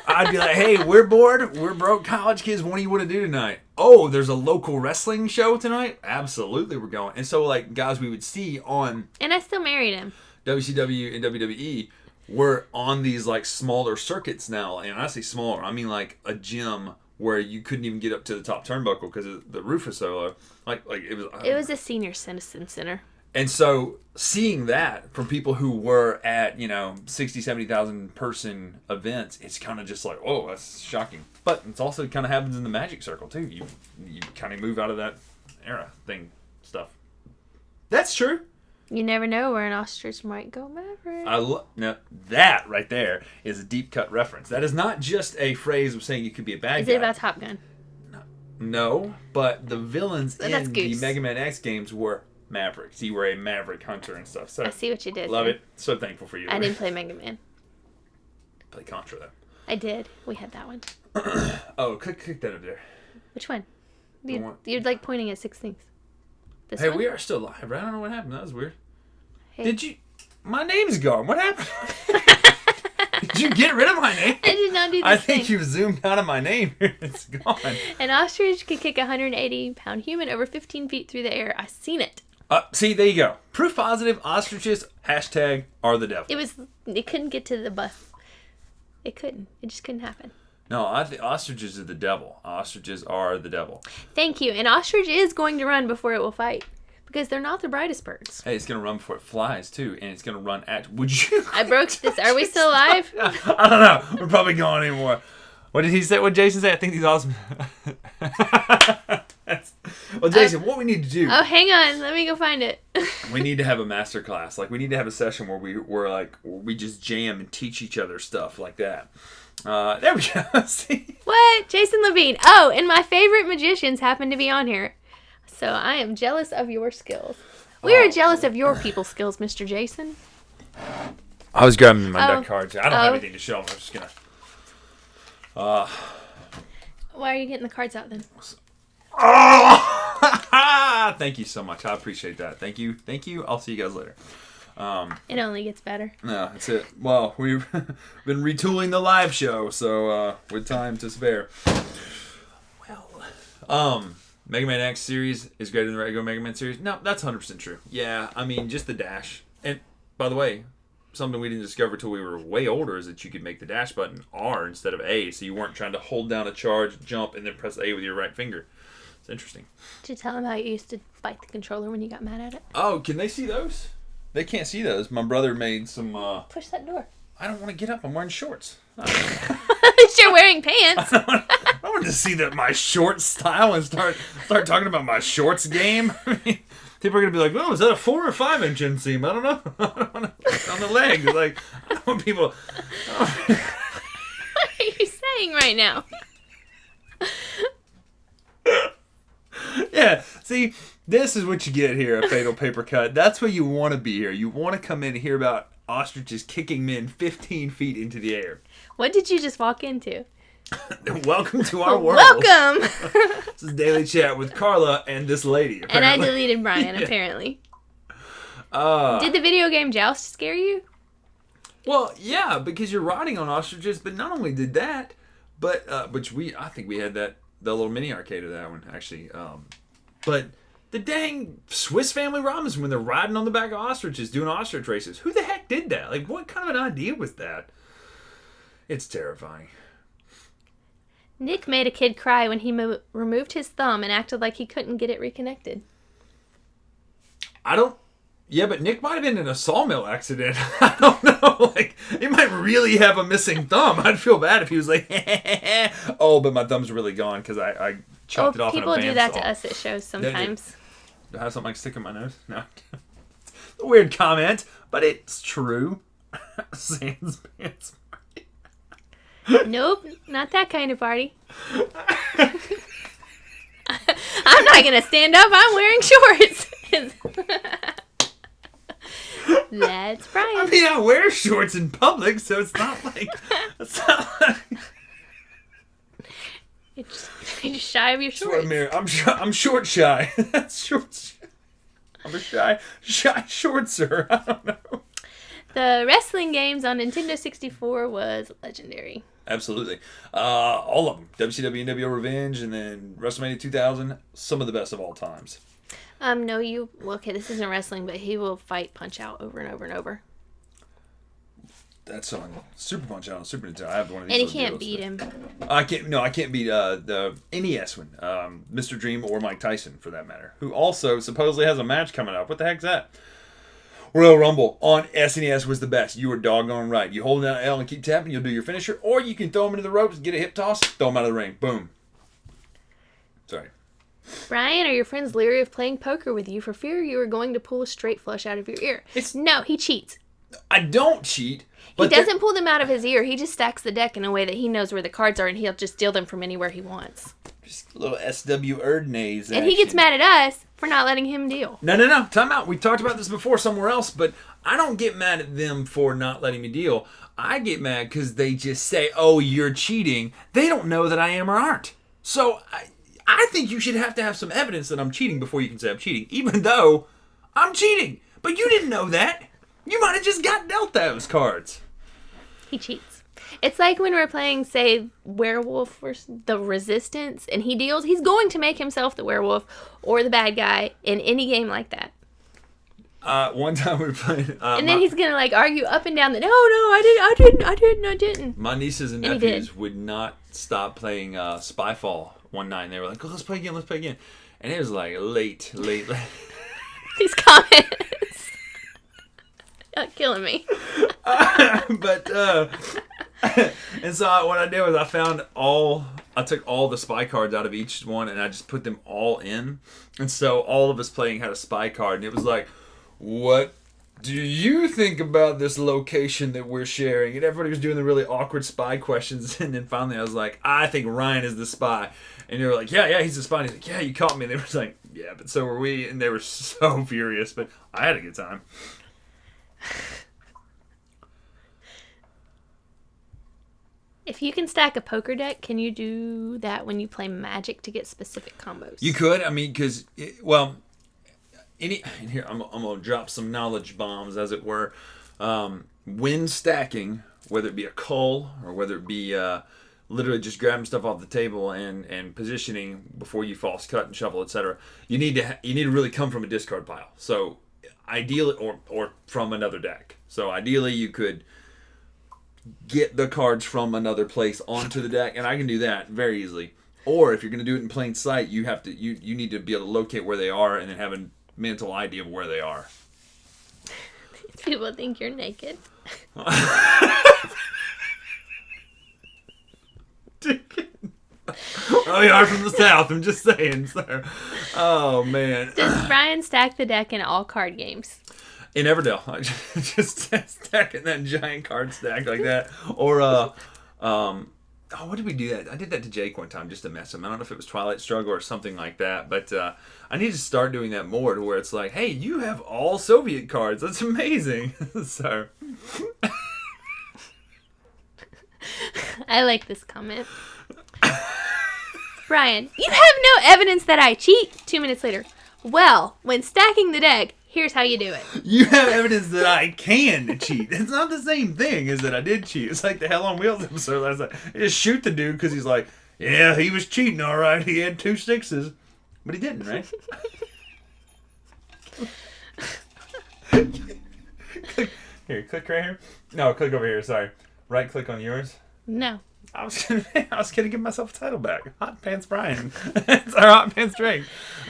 I'd be like, hey, we're bored. We're broke college kids. What do you want to do tonight? Oh, there's a local wrestling show tonight? Absolutely, we're going. And so, like, guys we would see on... And I still married him. WCW and WWE were on these like smaller circuits now, and I say smaller, I mean like a gym where you couldn't even get up to the top turnbuckle because the roof was so low. Like it was. It was a senior citizen center. And so seeing that from people who were at 60, 70,000 person events, it's kind of just like, oh, that's shocking. But it also kind of happens in the Magic Circle too. You kind of move out of that era thing stuff. That's true. You never know where an ostrich might go maverick. Now, that right there is a deep cut reference. That is not just a phrase of saying you could be a bad guy. Is it about Top Gun? No, but the villains But in the Mega Man X games were mavericks. You were a maverick hunter and stuff. So I see what you did. Love there. it. So thankful for you. I didn't play Mega Man. Play Contra though. I did. We had that one. Oh, click that up there. Which one? You're like pointing at 6 things. This Hey, one? we are still live, right? I don't know what happened. That was weird. Hey. Did you? My name's gone. What happened? Did you get rid of my name? I did not do this I think you've zoomed out of my name. It's gone. An ostrich could kick a 180-pound human over 15 feet through the air. I seen it. See, there you go. Proof positive. Ostriches # are the devil. It couldn't get to the bus. It couldn't. It just couldn't happen. No, I think ostriches are the devil. Ostriches are the devil. Thank you. An ostrich is going to run before it will fight. Because they're not the brightest birds. Hey, it's going to run before it flies, too. And it's going to run at... Would you... I broke this. Are we still live? I don't know. We're probably going anymore. What did he say? What did Jason say? I think he's awesome. Well, Jason, what we need to do... Oh, hang on. Let me go find it. We need to have a master class. Like, we need to have a session where we just jam and teach each other stuff like that. There we go. See? What? Jason Levine. Oh, and my favorite magicians happen to be on here. So I am jealous of your skills. We are jealous of your people's skills, Mr. Jason. I was grabbing my deck cards. I don't have anything to show them. I'm just going to... Why are you getting the cards out then? Oh! Thank you so much. I appreciate that. Thank you. I'll see you guys later. It only gets better. No, that's it. Well, we've been retooling the live show, so with time to spare. Well, Mega Man X series is greater than the regular Mega Man series. No, that's 100% true. Yeah, I mean, just the dash. And, by the way, something we didn't discover until we were way older is that you could make the dash button R instead of A, so you weren't trying to hold down a charge, jump, and then press A with your right finger. It's interesting. Did you tell him how you used to bite the controller when you got mad at it? Oh, can they see those? They can't see those. My brother made some... Push that door. I don't want to get up. I'm wearing shorts. You're wearing pants. I want to see my short style and start talking about my shorts game. I mean, people are going to be like, oh, is that a 4 or 5 inch inseam? I don't know. On the leg. Like, I don't want people... What are you saying right now? Yeah, see, this is what you get here at Fatal Paper Cut. That's where you want to be here. You want to come in and hear about ostriches kicking men 15 feet into the air. What did you just walk into? Welcome to our world. Welcome! This is Daily Chat with Karla and this lady, apparently. And I deleted Bryan, apparently. Did the video game Joust scare you? Well, yeah, because you're riding on ostriches, but not only did that, but I think we had the little mini arcade of that one, actually. But the dang Swiss Family Robinson, when they're riding on the back of ostriches, doing ostrich races. Who the heck did that? Like, what kind of an idea was that? It's terrifying. Nick made a kid cry when he removed his thumb and acted like he couldn't get it reconnected. Yeah, but Nick might have been in a sawmill accident. I don't know. Like, he might really have a missing thumb. I'd feel bad if he was like, oh, but my thumb's really gone because I chopped it off in a bandsaw. People do that to us at shows sometimes. Do I have something I can stick in my nose? No. It's a weird comment, but it's true. Sans pants. Nope, not that kind of party. I'm not going to stand up. I'm wearing shorts. That's Bryan. I mean, I wear shorts in public, so it's not like... You're just shy of your shorts. I'm short shy. That's short shy. I'm a shy shortser. I don't know. The wrestling games on Nintendo 64 was legendary. Absolutely. All of them. WCW, NWO Revenge, and then WrestleMania 2000. Some of the best of all times. Okay, this isn't wrestling, but he will fight Punch-Out over and over and over. That's on Super Punch out on Super Nintendo. I have one of these. And he can't beat him. I can't. No, I can't beat the NES one, Mr. Dream or Mike Tyson for that matter, who also supposedly has a match coming up. What the heck's that? Royal Rumble on SNES was the best. You were doggone right. You hold down L and keep tapping, you'll do your finisher, or you can throw him into the ropes, get a hip toss, throw him out of the ring. Boom. Sorry. Brian, are your friends leery of playing poker with you for fear you are going to pull a straight flush out of your ear? No, he cheats. I don't cheat. He doesn't pull them out of his ear. He just stacks the deck in a way that he knows where the cards are, and he'll just deal them from anywhere he wants. Just a little SW Erdnays. And he gets mad at us for not letting him deal. No. Time out. We talked about this before somewhere else, but I don't get mad at them for not letting me deal. I get mad because they just say, oh, you're cheating. They don't know that I am or aren't. So I think you should have to have some evidence that I'm cheating before you can say I'm cheating, even though I'm cheating. But you didn't know that. You might have just got dealt those cards. He cheats. It's like when we're playing, say, Werewolf or the Resistance, and he deals, he's going to make himself the werewolf or the bad guy in any game like that. One time we were playing... and then he's going to, like, argue up and down that, no, I didn't. My nieces and nephews would not stop playing Spyfall one night, and they were like, oh, let's play again. And it was like late. These comments. Killing me. And so what I did was I took all the spy cards out of each one and I just put them all in. And so all of us playing had a spy card, and it was like, what do you think about this location that we're sharing? And everybody was doing the really awkward spy questions, and then finally I was like, I think Ryan is the spy. And they were like, yeah, he's the spy. And he's like, yeah, you caught me. And they were like, yeah, but so were we. And they were so furious, but I had a good time. If you can stack a poker deck, can you do that when you play Magic to get specific combos? You could. I mean, because, here, I'm going to drop some knowledge bombs, as it were. When stacking, whether it be a cull or whether it be literally just grabbing stuff off the table and positioning before you false cut and shuffle, etc., you need to really come from a discard pile. So ideally, or from another deck. So ideally, you could get the cards from another place onto the deck, and I can do that very easily. Or if you're going to do it in plain sight, you need to be able to locate where they are and then have a mental idea of where they are. People think you're naked. Oh, you are from the South. I'm just saying, sir. Oh, man. Does Brian stack the deck in all card games? In Everdell. I just stacking that giant card stack like that. Or, what did we do that? I did that to Jake one time just to mess him. I don't know if it was Twilight Struggle or something like that, but I need to start doing that more to where it's like, hey, you have all Soviet cards. That's amazing. So. I like this comment. Brian, you have no evidence that I cheat. 2 minutes later. Well, when stacking the deck, here's how you do it. You have evidence that I can cheat. It's not the same thing as that I did cheat. It's like the Hell on Wheels episode last night. I just shoot the dude because he's like, yeah, he was cheating, all right. He had 2 6s. But he didn't, right? Click right here. No, click over here, sorry. Right click on yours. No. I was gonna give myself a title back. Hot Pants Brian. It's our Hot Pants Drake.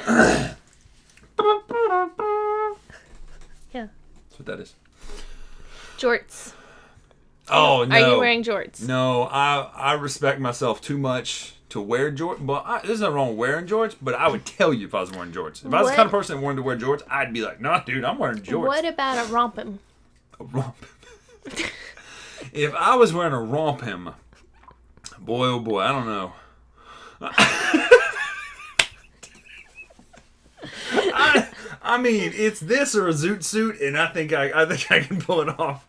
Yeah. That's what that is. Jorts. Oh, no. Are you wearing jorts? No, I respect myself too much to wear jorts. Well, there's nothing wrong with wearing jorts, but I would tell you if I was wearing jorts. If I was the kind of person that wanted to wear jorts, I'd be like, nah, dude, I'm wearing jorts. What about a rompum? A rompum? If I was wearing a rompum, boy, oh boy, I don't know. I mean, it's this or a zoot suit, and I think I can pull it off.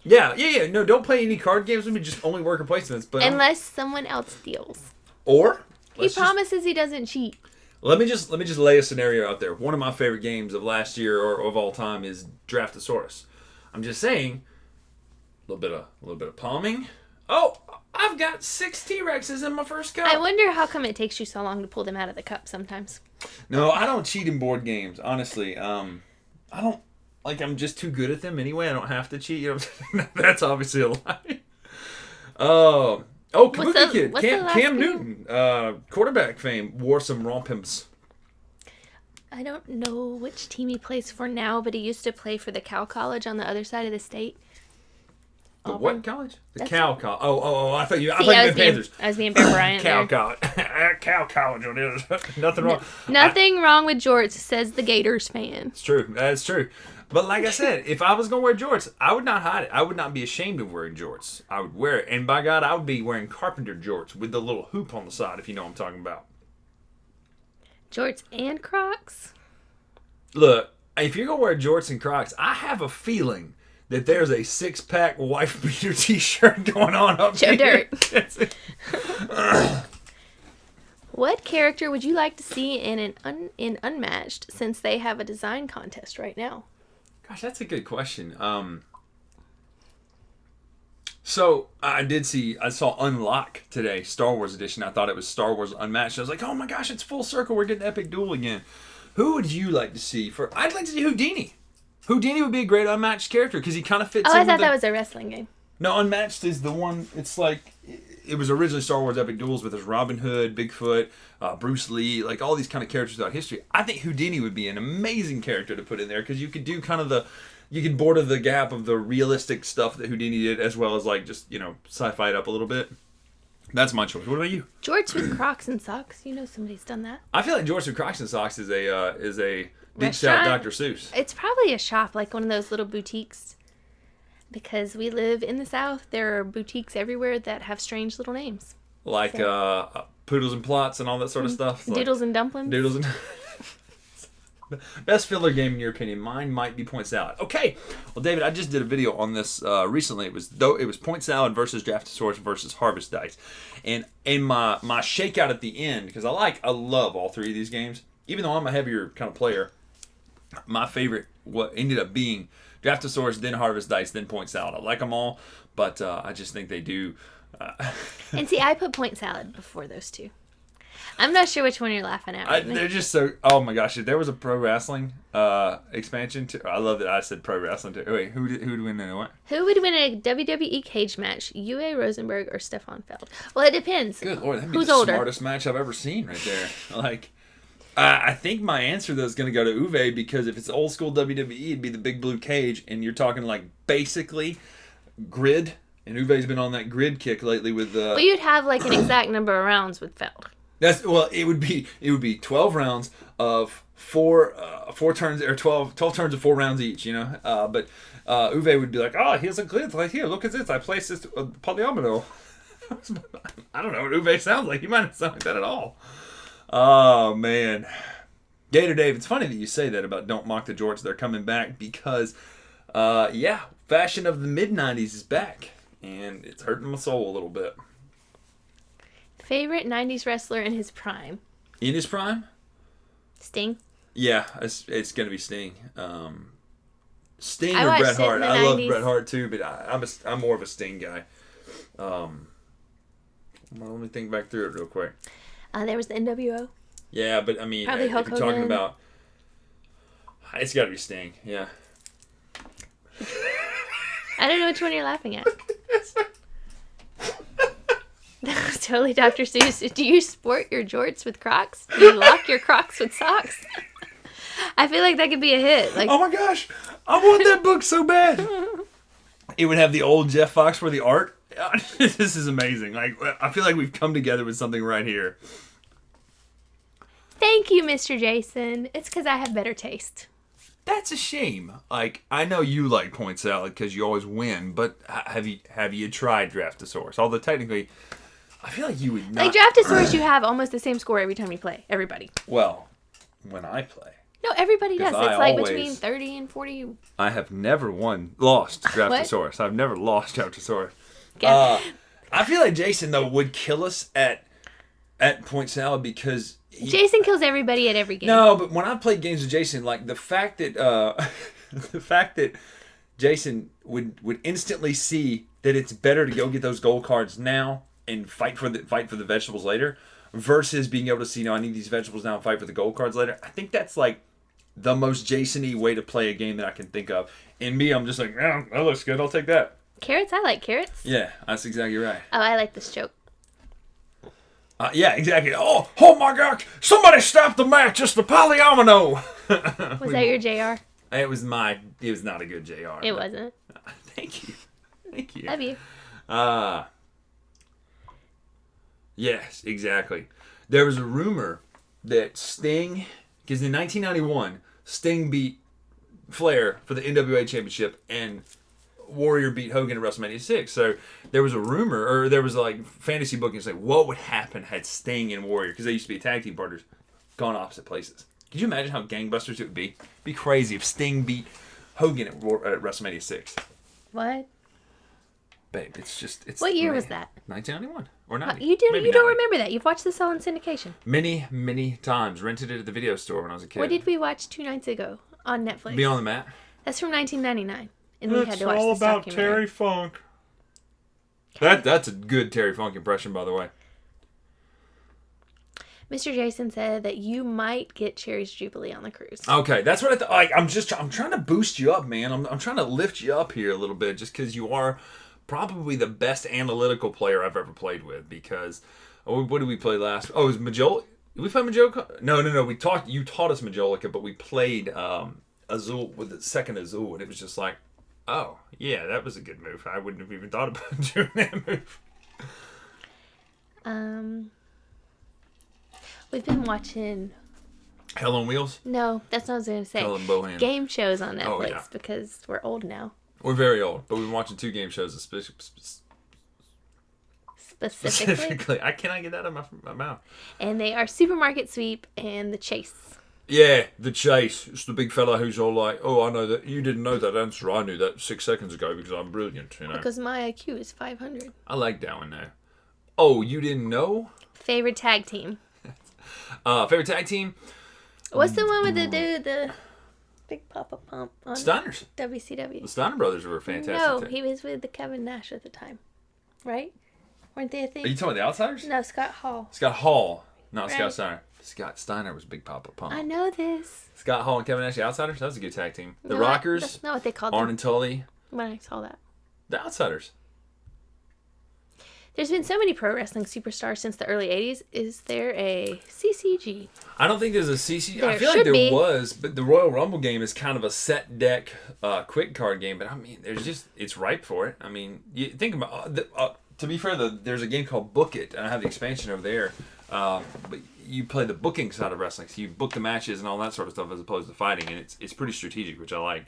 Yeah. No, don't play any card games with me. Just only worker placements. But unless someone else deals. Or he promises he doesn't cheat. Let me just lay a scenario out there. One of my favorite games of last year or of all time is Draftosaurus. I'm just saying, a little bit of palming. Oh, I've got 6 T-Rexes in my first cup. I wonder how come it takes you so long to pull them out of the cup sometimes. No, I don't cheat in board games. Honestly, I don't. like I'm just too good at them anyway. I don't have to cheat. You know what I'm saying? That's obviously a lie. Kabuki Kid. Cam Newton, quarterback fame, wore some rompims. I don't know which team he plays for now, but he used to play for the Cal College on the other side of the state. The Auburn. what college? The Cal College. Oh, I thought you I meant Panthers. I was being Bear Bryant Cal there. College. Cal College on it. Nothing wrong. Nothing wrong with jorts, says the Gators fan. It's true. That's true. But like I said, if I was going to wear jorts, I would not hide it. I would not be ashamed of wearing jorts. I would wear it. And by God, I would be wearing carpenter jorts with the little hoop on the side, if you know what I'm talking about. Jorts and Crocs? Look, if you're going to wear jorts and Crocs, I have a feeling that there's a six-pack wife beater t-shirt going on up Joe here. Dirt. What character would you like to see in Unmatched, since they have a design contest right now? Gosh, that's a good question. So I saw Unlock today, Star Wars edition. I thought it was Star Wars Unmatched. I was like, oh my gosh, it's full circle. We're getting Epic Duel again. Who would you like to see? I'd like to see Houdini. Houdini would be a great Unmatched character because he kind of fits in. I thought that was a wrestling game. No, Unmatched is the one. It's like it was originally Star Wars Epic Duels with his Robin Hood, Bigfoot, Bruce Lee, like all these kind of characters throughout history. I think Houdini would be an amazing character to put in there because you could do kind of you could border the gap of the realistic stuff that Houdini did as well as like just sci-fi it up a little bit. That's my choice. What about you? Jorts with Crocs and socks. You know somebody's done that. I feel like Jorts with Crocs and socks is a deep Restaurant? shout Dr. Seuss. It's probably a shop, like one of those little boutiques. Because we live in the South, there are boutiques everywhere that have strange little names. Like Poodles and Plots and all that sort of stuff. Doodles and Dumplings. Doodles and... Best filler game in your opinion? Mine might be Point Salad. Okay. Well, David, I just did a video on this recently. It was Point Salad versus Draftosaurus versus Harvest Dice. And my shakeout at the end, because I love all three of these games. Even though I'm a heavier kind of player, my favorite what ended up being Draftosaurus, then Harvest Dice, then Point Salad. I like them all, but I just think they do. And see, I put Point Salad before those two. I'm not sure which one you're laughing at right now. They're just so... Oh my gosh, if there was a pro wrestling expansion too... I love that I said pro wrestling too. Wait, who'd win in what? Who would win a WWE cage match? Uwe Rosenberg or Stefan Feld? Well, it depends. Good Lord, that'd be Who's the older? Smartest match I've ever seen right there. Like... I think my answer though is going to go to Uwe because if it's old school WWE, it'd be the big blue cage, and you're talking like basically grid. And Uwe's been on that grid kick lately with. Well, you'd have like an exact number of rounds with Feld. It would be 12 rounds of four turns or 12 turns of 4 rounds each. But Uwe would be like, oh, here's a grid. Like here, look at this. I placed this polyomino. I don't know what Uwe sounds like. He might not sound like that at all. Oh, man. Gator Dave, it's funny that you say that about don't mock the jorts. They're coming back because, fashion of the mid-90s is back. And it's hurting my soul a little bit. Favorite 90s wrestler in his prime? In his prime? Sting. Yeah, it's going to be Sting. Sting I or Bret watched it in Hart. the I love 90s. Bret Hart too, but I'm more of a Sting guy. Let me think back through it real quick. There was the NWO. Yeah, but I mean, Probably if you're Hulk talking Hogan. about, it's got to be Sting. Yeah. I don't know which one you're laughing at. That was totally Dr. Seuss. Do you sport your jorts with Crocs? Do you lock your Crocs with socks? I feel like that could be a hit. Like, Oh my gosh, I want that book so bad. It would have the old Jeff Foxworthy art. This is amazing. Like, I feel like we've come together with something right here. thank you, Mr. Jason. It's because I have better taste. That's a shame. Like, I know you like Point Salad because you always win, but have you tried Draftosaurus? Although technically, I feel like you would not. Like Draftosaurus, you have almost the same score every time you play. Everybody. Well, when I play. No, everybody does. 'Cause It's I like always- between 30 and 40. I have never lost Draftosaurus. I've never lost Draftosaurus. Yeah. I feel like Jason though would kill us at Point Salad because Jason kills everybody at every game. No, but when I played games with Jason, like the fact that Jason would instantly see that it's better to go get those gold cards now and fight for the vegetables later versus being able to see, no, I need these vegetables now and fight for the gold cards later. I think that's like the most Jason-y way to play a game that I can think of. And me, I'm just like, yeah, that looks good. I'll take that. Carrots? I like carrots. Yeah, that's exactly right. Oh, I like this joke. Yeah, exactly. Oh my God! Somebody stop the match! It's the polyomino. Was that your JR? It was not a good JR. It wasn't. Thank you. Love you. Yes, exactly. There was a rumor that Sting, because in 1991, Sting beat Flair for the NWA Championship, and Warrior beat Hogan at WrestleMania 6. So there was a rumor, or there was like fantasy bookings like, what would happen had Sting and Warrior, because they used to be tag team partners, gone opposite places. Could you imagine how gangbusters it would be? It'd be crazy if Sting beat Hogan at WrestleMania 6. What? Babe, it's what year was that? 1991 or 90. You don't remember that. You've watched this all in syndication. Many times. Rented it at the video store when I was a kid. What did we watch 2 nights ago on Netflix? Beyond the Mat. That's from 1999. And we had to watch all this about documentary. Terry Funk. That's a good Terry Funk impression, by the way. Mr. Jason said that you might get Cherry's Jubilee on the cruise. Okay, that's what I thought. Like, I'm trying to boost you up, man. I'm trying to lift you up here a little bit, just because you are probably the best analytical player I've ever played with. Because what did we play last? Oh, it was Majolica. Did we play Majolica? No. You taught us Majolica, but we played Azul with the second Azul, and it was just like, oh yeah, that was a good move. I wouldn't have even thought about doing that move. We've been watching... Hell on Wheels? No, that's what I was going to say. Hell on Bohan. Game shows on Netflix, Oh, yeah. because we're old now. We're very old, but we've been watching 2 game shows specifically. I cannot get that out of my mouth. And they are Supermarket Sweep and The Chase. Yeah, The Chase. It's the big fella who's all like, oh, I know that. You didn't know that answer. I knew that 6 seconds ago because I'm brilliant, you know. Because my IQ is 500. I like that one, though. Oh, you didn't know? Favorite tag team? Favorite tag team? What's the one with the dude, the Big Papa Pump on Steiners. WCW? The Steiner brothers were fantastic. No, too. he was with the Kevin Nash at the time. Right? Weren't they a thing? Are you talking about the Outsiders? No, Scott Hall. Scott Hall, not Right. Scott Steiner. Scott Steiner was Big Papa Pump. I know this. Scott Hall and Kevin Nash, the Outsiders? That was a good tag team. The No, Rockers, That's not what they called Arn them and Tully, when I saw that. the Outsiders. There's been so many pro wrestling superstars since the early 80s. Is there a CCG? I don't think there's a CC. I There feel like should there be. was, but the Royal Rumble game is kind of a set deck, quick card game. But I mean, it's ripe for it. I mean, you think about. To be fair, there's a game called Book It, and I have the expansion over there. But you play the booking side of wrestling, so you book the matches and all that sort of stuff as opposed to fighting, and it's pretty strategic, which I like.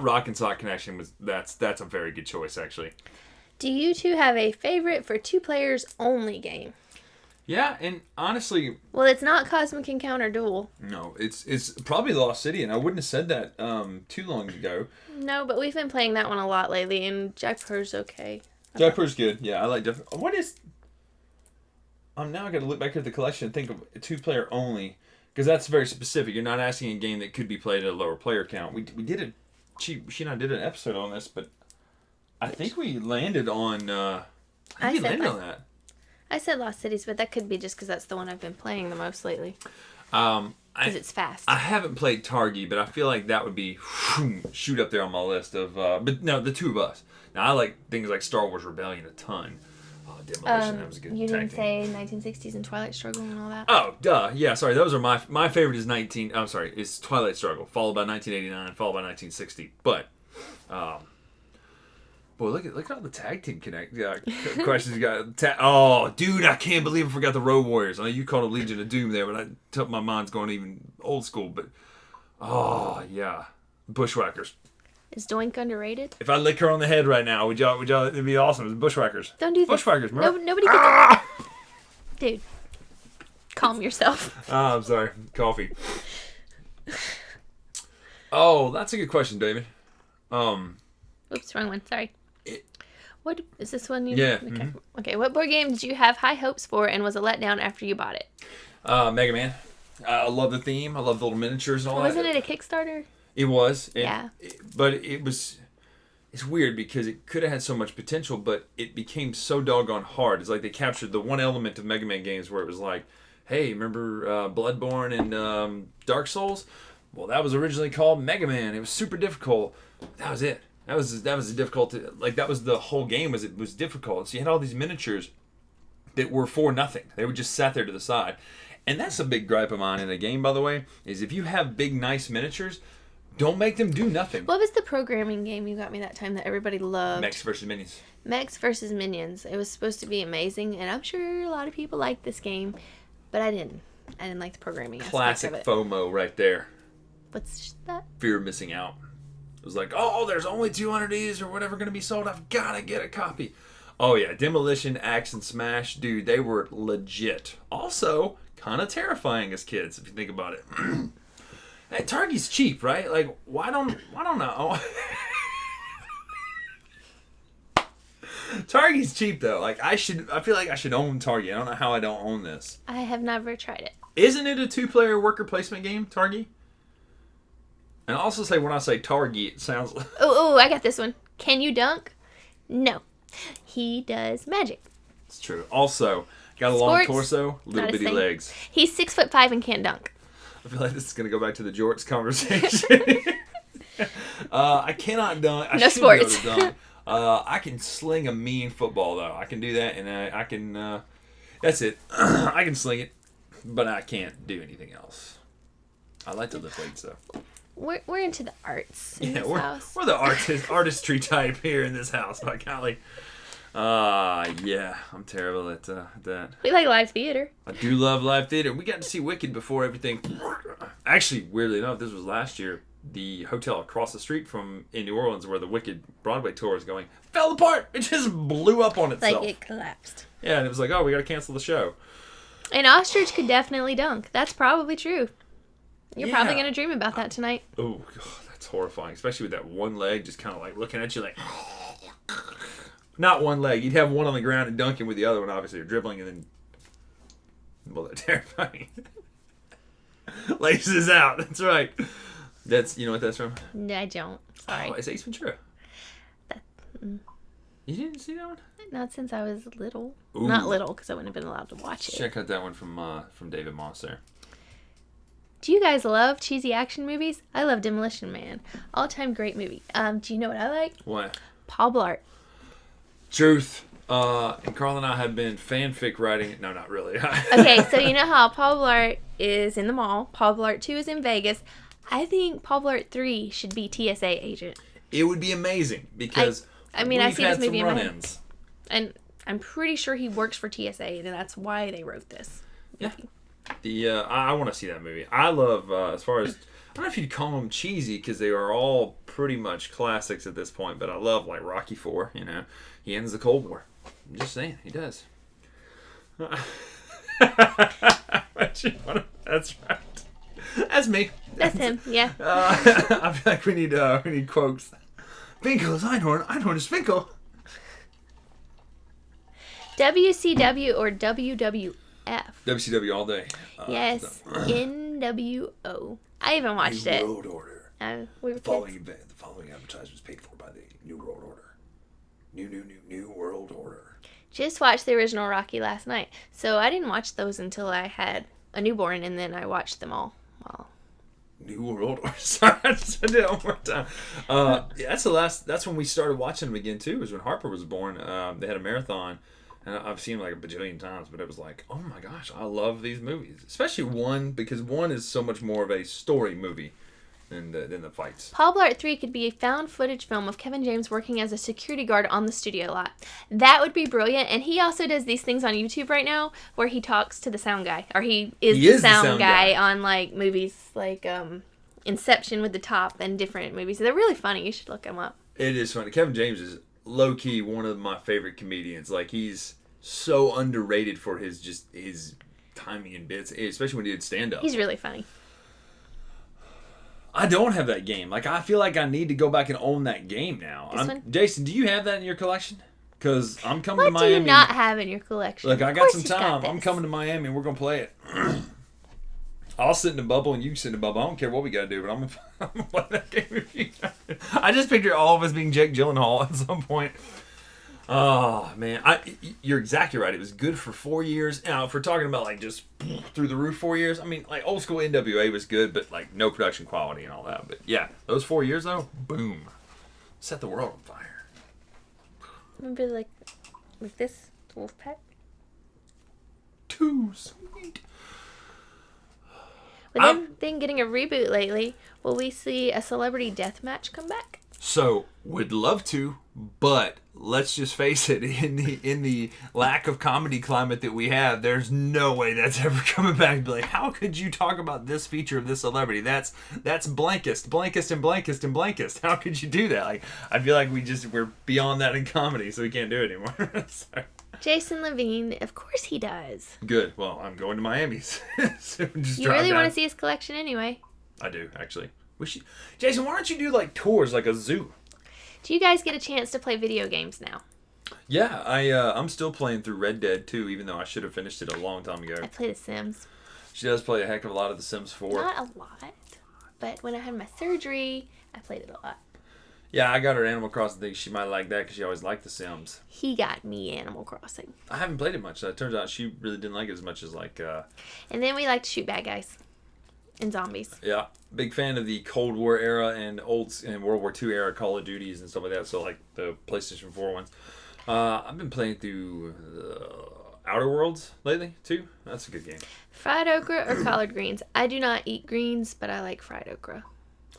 Rock and Sock Connection that's a very good choice actually. Do you two have a favorite for 2 players only game? Yeah, and honestly, Well, it's not Cosmic Encounter Duel. no, it's probably Lost City, and I wouldn't have said that too long ago. No, but we've been playing that one a lot lately, and Jaipur's okay. Jaipur's good. Yeah, I like Jaipur. What is? Now I got to look back at the collection and think of a 2-player only, because that's very specific. You're not asking a game that could be played at a lower player count. We did it. She and I did an episode on this, but I think we landed on. I think we landed on that. I said Lost Cities, but that could be just because that's the one I've been playing the most lately. Because it's fast. I haven't played Targi, but I feel like that would be shoot up there on my list of. But no, the 2 of us. Now I like things like Star Wars Rebellion a ton. Oh, Demolition, that was a good You tag didn't team. say 1960s and Twilight Struggle and all that? Oh, duh. Yeah, sorry. Those are my favorite is Twilight Struggle, followed by 1989, followed by 1960. But, boy, look at all the tag team questions you got. Oh, dude, I can't believe I forgot the Road Warriors. I know you called it Legion of Doom there, but my mind's going even old school. But, oh, yeah. Bushwhackers. Is Doink underrated? If I lick her on the head right now, would y'all it'd be awesome. It's Bushwhackers. Don't do that. Bushwhackers, bro. Nobody gets Dude, calm yourself. Oh, I'm sorry. Coffee. Oh, that's a good question, David. Oops, wrong one. Sorry. What is this one? Yeah. Okay. Mm-hmm. Okay. What board game did you have high hopes for and was a letdown after you bought it? Mega Man. I love the theme. I love the little miniatures and all Wasn't that. it a Kickstarter? It was. Yeah. But it was... It's weird because it could have had so much potential, but it became so doggone hard. It's like they captured the one element of Mega Man games where it was like, hey, remember Bloodborne and Dark Souls? Well, that was originally called Mega Man. It was super difficult. That was it. That was the difficulty. Like, that was the whole game. It was difficult. So you had all these miniatures that were for nothing. They would just sat there to the side. And that's a big gripe of mine in a game, by the way, is if you have big, nice miniatures, don't make them do nothing. What was the programming game you got me that time that everybody loved? Mechs versus Minions. Mechs versus Minions. It was supposed to be amazing, and I'm sure a lot of people liked this game, but I didn't. I didn't like the programming Classic aspect of it. FOMO right there. What's that? Fear of missing out. It was like, oh, there's only 200 of these or whatever going to be sold. I've got to get a copy. Oh, yeah. Demolition, Axe, and Smash. Dude, they were legit. Also, kind of terrifying as kids, if you think about it. Hey, Target's cheap, right? Like, why don't know. Target's cheap, though. Like, I feel like I should own Target. I don't know how I don't own this. I have never tried it. Isn't it a 2-player worker placement game, Target? And I also say, when I say Target, it sounds like... Oh, I got this one. Can you dunk? No. He does magic. It's true. Also, got a long torso, little bitty legs. He's 6'5" and can't dunk. I feel like this is going to go back to the jorts conversation. I cannot dunk. No sports. Be able to dunk. I can sling a mean football, though. I can do that, and I can... that's it. I can sling it, but I can't do anything else. I like to lift weights, though. We're into the arts in this house. We're the artistry type here in this house, by golly. Yeah, I'm terrible at that. We like live theater. I do love live theater. We got to see Wicked before everything. Actually, weirdly enough, this was last year. The hotel across the street from in New Orleans, where the Wicked Broadway tour is going, fell apart. It just blew up on itself. Like it collapsed. Yeah, and it was like, oh, we got to cancel the show. An ostrich could definitely dunk. That's probably true. You're probably going to dream about that tonight. Oh, that's horrifying. Especially with that one leg just kind of like looking at you like... Not one leg. You'd have one on the ground and dunking with the other one, obviously. You're dribbling and then... Well, that's terrifying. Laces out. That's right. That's... You know what that's from? No, I don't. Sorry. Oh, it's Ace Ventura. You didn't see that one? Not since I was little. Ooh. Not little, because I wouldn't have been allowed to watch it. Check out that one from David Moss there. Do you guys love cheesy action movies? I love Demolition Man. All-time great movie. Do you know what I like? What? Paul Blart. Truth. And Karla and I have been fanfic writing. No, not really. Okay, so you know how Paul Blart is in the mall. Paul Blart 2 is in Vegas. I think Paul Blart 3 should be TSA agent. It would be amazing because I mean, I see this movie in my head. Run-ins. And I'm pretty sure he works for TSA, and that's why they wrote this movie. Yeah. I want to see that movie. I love, as far as, I don't know if you'd call them cheesy because they are all pretty much classics at this point, but I love, like, Rocky IV, you know. He ends the Cold War. I'm just saying, he does. That's right. That's me. That's him, yeah. I feel like we need quotes. Finkel's Einhorn. Einhorn is Finkel. WCW or WWF? WCW all day. Yes, NWO. I even watched it. New World Order. We were The following advertisement was paid for by the New World Order. New World Order. Just watched the original Rocky last night. So I didn't watch those until I had a newborn, and then I watched them all. Wow. New World Order. Sorry, I just did it one more time. Yeah, that's when we started watching them again too. Was when Harper was born. They had a marathon. And I've seen them like a bajillion times, but it was like, oh my gosh, I love these movies. Especially one, because one is so much more of a story movie than the fights. Paul Blart 3 could be a found footage film of Kevin James working as a security guard on the studio lot. That would be brilliant. And he also does these things on YouTube right now where he talks to the sound guy. Or he is the sound guy on like movies like Inception with the Top and different movies. They're really funny. You should look them up. It is funny. Kevin James is low-key one of my favorite comedians. Like, he's so underrated for his timing and bits, especially when he did stand-up. He's really funny. I don't have that game. Like, I feel like I need to go back and own that game now. Jason, do you have that in your collection? Because I'm coming to Miami. What do you not have in your collection? Look, I got some time. I'm coming to Miami and we're going to play it. I'll sit in a bubble and you can sit in a bubble. I don't care what we got to do, but I'm going to play that game with you. I just picture all of us being Jake Gyllenhaal at some point. Oh man, you're exactly right. It was good for 4 years. Now, if we're talking about like just through the roof 4 years, I mean, like old school NWA was good, but like no production quality and all that. But yeah, those 4 years though, boom, set the world on fire. Maybe like this Wolfpack. Too sweet. With them getting a reboot lately, will we see a celebrity death match come back? So would love to, but let's just face it, in the lack of comedy climate that we have, there's no way that's ever coming back and be like, how could you talk about this feature of this celebrity? That's blankest, and blankest. How could you do that? Like, I feel like we're beyond that in comedy, so we can't do it anymore. Sorry. Jason Levine, of course he does. Good. Well, I'm going to Miami's. So just you really want to see his collection anyway. I do, actually. Jason, why don't you do like tours like a zoo? Do you guys get a chance to play video games now? Yeah, I'm still playing through Red Dead 2, even though I should have finished it a long time ago. I play The Sims. She does play a heck of a lot of The Sims 4. Not a lot, but when I had my surgery, I played it a lot. Yeah, I got her Animal Crossing thing. She might like that because she always liked The Sims. He got me Animal Crossing. I haven't played it much. It turns out she really didn't like it as much as like... And then we like to shoot bad guys and zombies. Yeah, big fan of the Cold War era and World War II era Call of Duties and stuff like that. So like the PlayStation 4 ones. I've been playing through Outer Worlds lately too. That's a good game. Fried okra or collard greens? I do not eat greens, but I like fried okra.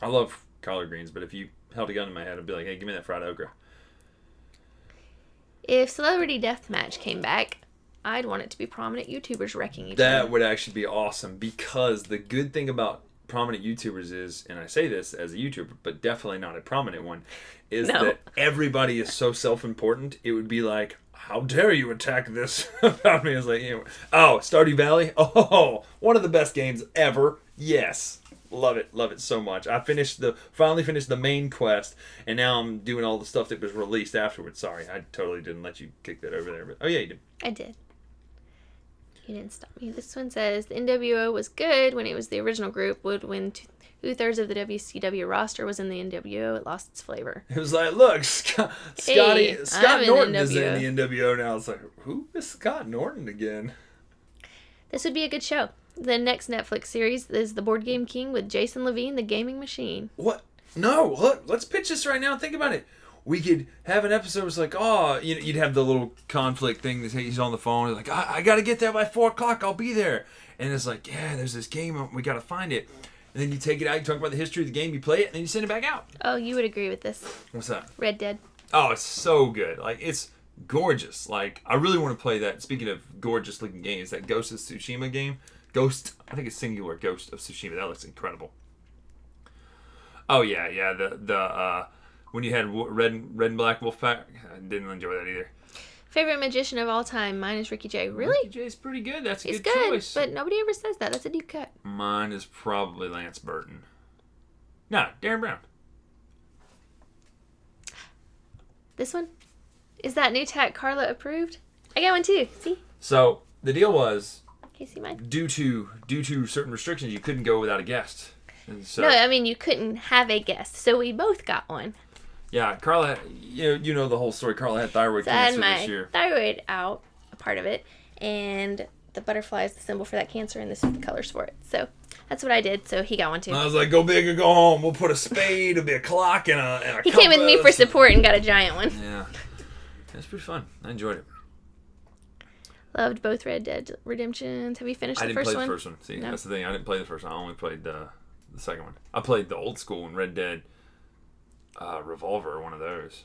I love collard greens, but if you held a gun in my head, I'd be like, hey, give me that fried okra. If Celebrity Deathmatch came back, I'd want it to be prominent YouTubers wrecking each other. That would actually be awesome, because the good thing about prominent YouTubers is, and I say this as a YouTuber, but definitely not a prominent one, is that everybody is so self-important. It would be like, how dare you attack this about me? It's like, oh, Stardew Valley? Oh, one of the best games ever. Yes. Love it so much. I finally finished the main quest, and now I'm doing all the stuff that was released afterwards. Sorry, I totally didn't let you kick that over there, but oh yeah, you did. I did. You didn't stop me. This one says the NWO was good when it was the original group. Would win 2/3 of the WCW roster was in the NWO. It lost its flavor. It was like, look, Scott Norton is in the NWO now. It's like, who is Scott Norton again? This would be a good show. The next Netflix series is The Board Game King with Jason Levine, the gaming machine. What? No, look, let's pitch this right now. Think about it. We could have an episode that's like, oh, you'd have the little conflict thing that he's on the phone. Like, I got to get there by 4 o'clock. I'll be there. And it's like, yeah, there's this game. We got to find it. And then you take it out. You talk about the history of the game. You play it. And then you send it back out. Oh, you would agree with this. What's that? Red Dead. Oh, it's so good. Like, it's gorgeous. Like, I really want to play that. Speaking of gorgeous looking games, that Ghost of Tsushima game. I think it's singular, Ghost of Tsushima. That looks incredible. Oh, yeah. The when you had red and black Wolfpack, I didn't enjoy that either. Favorite magician of all time? Mine is Ricky Jay. Really? Ricky Jay's pretty good. That's a He's good choice. But nobody ever says that. That's a deep cut. Mine is probably Lance Burton. No, Darren Brown. This one? Is that new tack Karla approved? I got one too. See? So the deal was, can you see mine? Due to certain restrictions, you couldn't go without a guest. And so, no, I mean you couldn't have a guest, so we both got one. Yeah, Karla, you know the whole story. Karla had thyroid cancer this year. I had my thyroid out, a part of it, and the butterfly is the symbol for that cancer, and this is the colors for it. So that's what I did. So he got one too. I was like, go big or go home. We'll put a spade, it'll be a clock, and a He came with me for support and got a giant one. Yeah, it's pretty fun. I enjoyed it. Loved both Red Dead Redemptions. Have you finished the first one? I didn't play the first one. See, no. That's the thing. I didn't play the first one. I only played the second one. I played the old school one, Red Dead Revolver, one of those.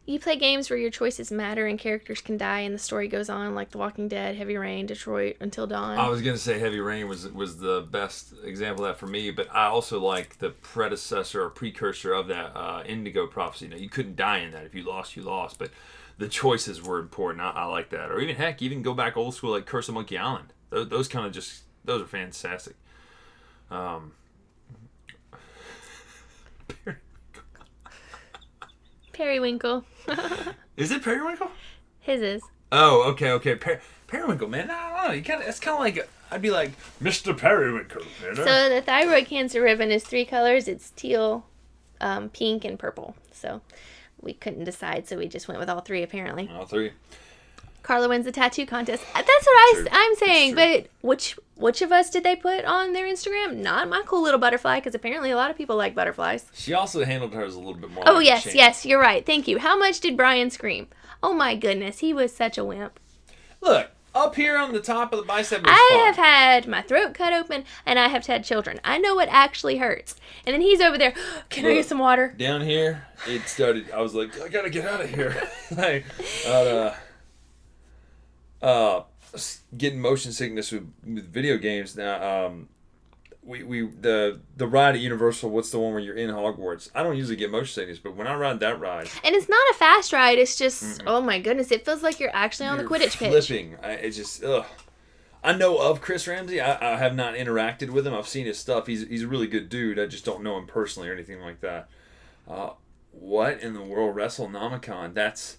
You play games where your choices matter and characters can die and the story goes on, like The Walking Dead, Heavy Rain, Detroit, Until Dawn. I was going to say Heavy Rain was the best example of that for me, but I also like the predecessor or precursor of that, Indigo Prophecy. You couldn't die in that. If you lost, you lost, but the choices were important. I like that. Or even, heck, even go back old school like Curse of Monkey Island. Those kind of those are fantastic. Periwinkle. Is it Periwinkle? His is. Oh, okay. Periwinkle, man. I don't know. It's kind of like, I'd be like, Mr. Periwinkle. You know? So the thyroid cancer ribbon is 3 colors. It's teal, pink, and purple. So we couldn't decide, so we just went with all three, apparently. All three. Karla wins the tattoo contest. That's what True. I'm saying. It's But which of us did they put on their Instagram? Not my cool little butterfly, because apparently a lot of people like butterflies. She also handled hers a little bit more. Oh, like yes, a champ. yes, you're right. Thank you. How much did Bryan scream? Oh, my goodness. He was such a wimp. Look, up here on the top of the bicep is I fine. have had my throat cut open, and I have had children. I know what actually hurts. And then he's over there, can I get some water? Down here, it started, I was like, I gotta get out of here. Like, getting motion sickness with video games now. The ride at Universal, what's the one where you're in Hogwarts? I don't usually get motion sickness, but when I ride that ride, And it's not a fast ride. It's just, oh my goodness, it feels like you're actually on the Quidditch pitch. flipping. It's just, ugh. I know of Chris Ramsey. I have not interacted with him. I've seen his stuff. He's a really good dude. I just don't know him personally or anything like that. What in the world, WrestleNomicon? That's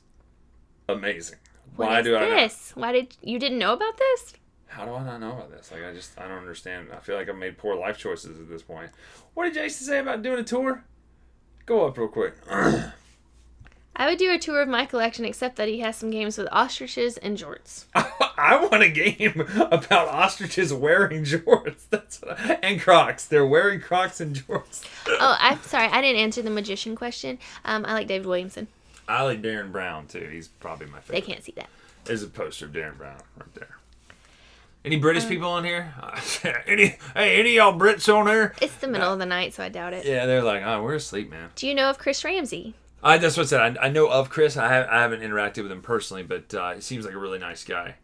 amazing. Why did you didn't know about this? How do I not know about this? Like, I don't understand. I feel like I've made poor life choices at this point. What did Jason say about doing a tour? Go up real quick. I would do a tour of my collection, except that he has some games with ostriches and jorts. I want a game about ostriches wearing jorts. And Crocs. They're wearing Crocs and jorts. Oh, I'm sorry. I didn't answer the magician question. I like David Williamson. I like Darren Brown, too. He's probably my favorite. They can't see that. There's a poster of Darren Brown right there. Any British people on here? Any of y'all Brits on there? It's the middle of the night, so I doubt it. Yeah, they're like, oh, we're asleep, man. Do you know of Chris Ramsey? That's what I said. I know of Chris. I haven't interacted with him personally, but he seems like a really nice guy.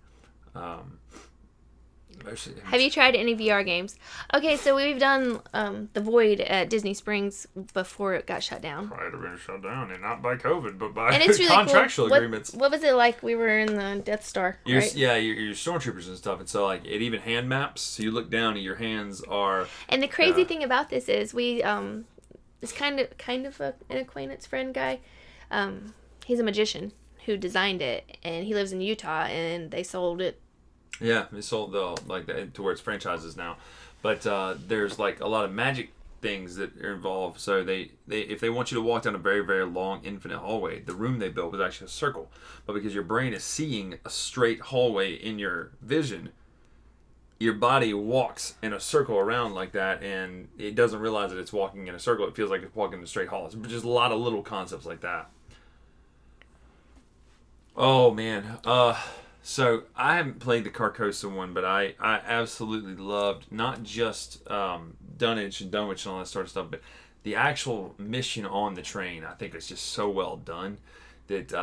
Have you tried any VR games? Okay, so we've done The Void at Disney Springs before it got shut down. Probably have been shut down, and not by COVID, but by And it's really contractual cool. agreements. What was it like? We were in the Death Star, right? Yeah, your stormtroopers and stuff, and so like it even hand maps. So you look down, and your hands are. And the crazy thing about this is we this kind of an acquaintance friend guy. He's a magician who designed it, and he lives in Utah, and they sold it. Yeah, they sold to where it's franchises now, but there's like a lot of magic things that are involved. So they if they want you to walk down a very, very long infinite hallway, the room they built was actually a circle, but because your brain is seeing a straight hallway in your vision, your body walks in a circle around like that, and it doesn't realize that it's walking in a circle. It feels like it's walking in a straight hall. It's just a lot of little concepts like that. Oh man, so I haven't played the Carcosa one, but I absolutely loved not just Dunwich and all that sort of stuff, but the actual mission on the train. I think it's just so well done that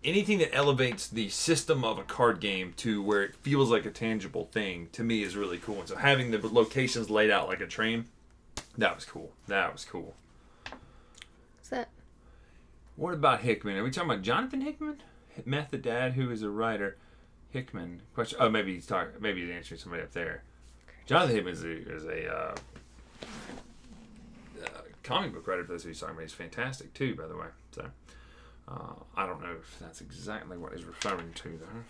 anything that elevates the system of a card game to where it feels like a tangible thing, to me, is really cool. And so having the locations laid out like a train, that was cool. What's that? What about Hickman? Are we talking about Jonathan Hickman? Method Dad, who is a writer. Hickman. Question. Oh, maybe he's answering somebody up there. Jonathan Hickman is a comic book writer. For those who he's talking about, he's fantastic too, by the way. So I don't know if that's exactly what he's referring to there.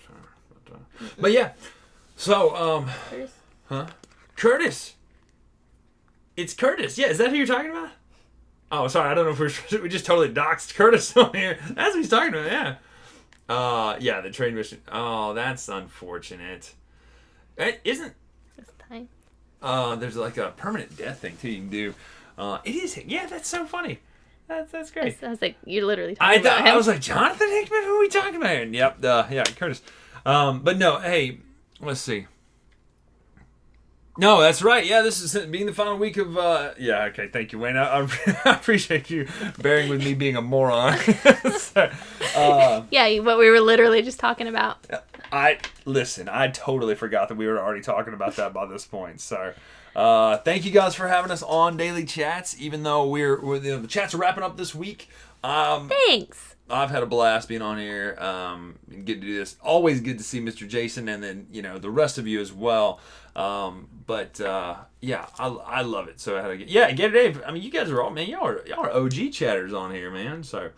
But yeah. So Curtis? huh? Curtis. It's Curtis. Yeah, is that who you're talking about? Oh, sorry. I don't know if we just totally doxed Curtis on here. That's what he's talking about. Yeah. Yeah, the train mission. Oh, that's unfortunate. It isn't. It's time. There's like a permanent death thing too you can do. It is. Yeah, that's so funny. That's great. I was like, you're literally talking about him. I was like, Jonathan Hickman. Who are we talking about? And yep. Yeah, Curtis. But no. Hey, let's see. No, that's right. Yeah, this is being the final week of. Yeah, okay. Thank you, Wayne. I appreciate you bearing with me being a moron. So, yeah, what we were literally just talking about. I totally forgot that we were already talking about that by this point. So, thank you guys for having us on Daily Chats. Even though the chats are wrapping up this week. Thanks. I've had a blast being on here. Get to do this. Always good to see Mr. Jason, and then the rest of you as well. But yeah, I love it. So I had to get it, Dave. I mean, you guys are all, man. Y'all are OG chatters on here, man. So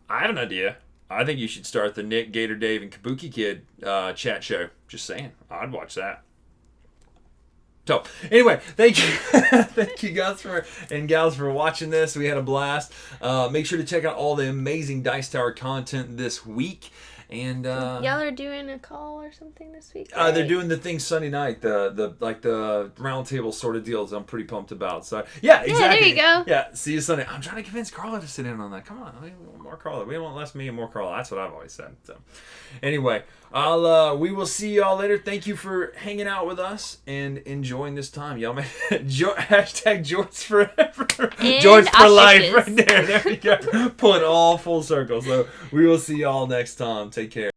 I have an idea. I think you should start the Nick, Gator Dave, and Kabuki Kid chat show. Just saying, I'd watch that. So, anyway, thank you, thank you guys and gals for watching this. We had a blast. Make sure to check out all the amazing Dice Tower content this week. And y'all are doing a call or something this week, right? They're doing the thing Sunday night, the round table sort of deals. I'm pretty pumped about. So yeah, exactly. Yeah, there you go. Yeah, see you Sunday. I'm trying to convince Karla to sit in on that. Come on, we want more Karla. We want less me and more Karla. That's what I've always said. So anyway, we will see y'all later. Thank you for hanging out with us and enjoying this time. Y'all may hashtag Jorts forever. Jorts for life right there. There we go. Pull it all full circle. So we will see y'all next time. Take care.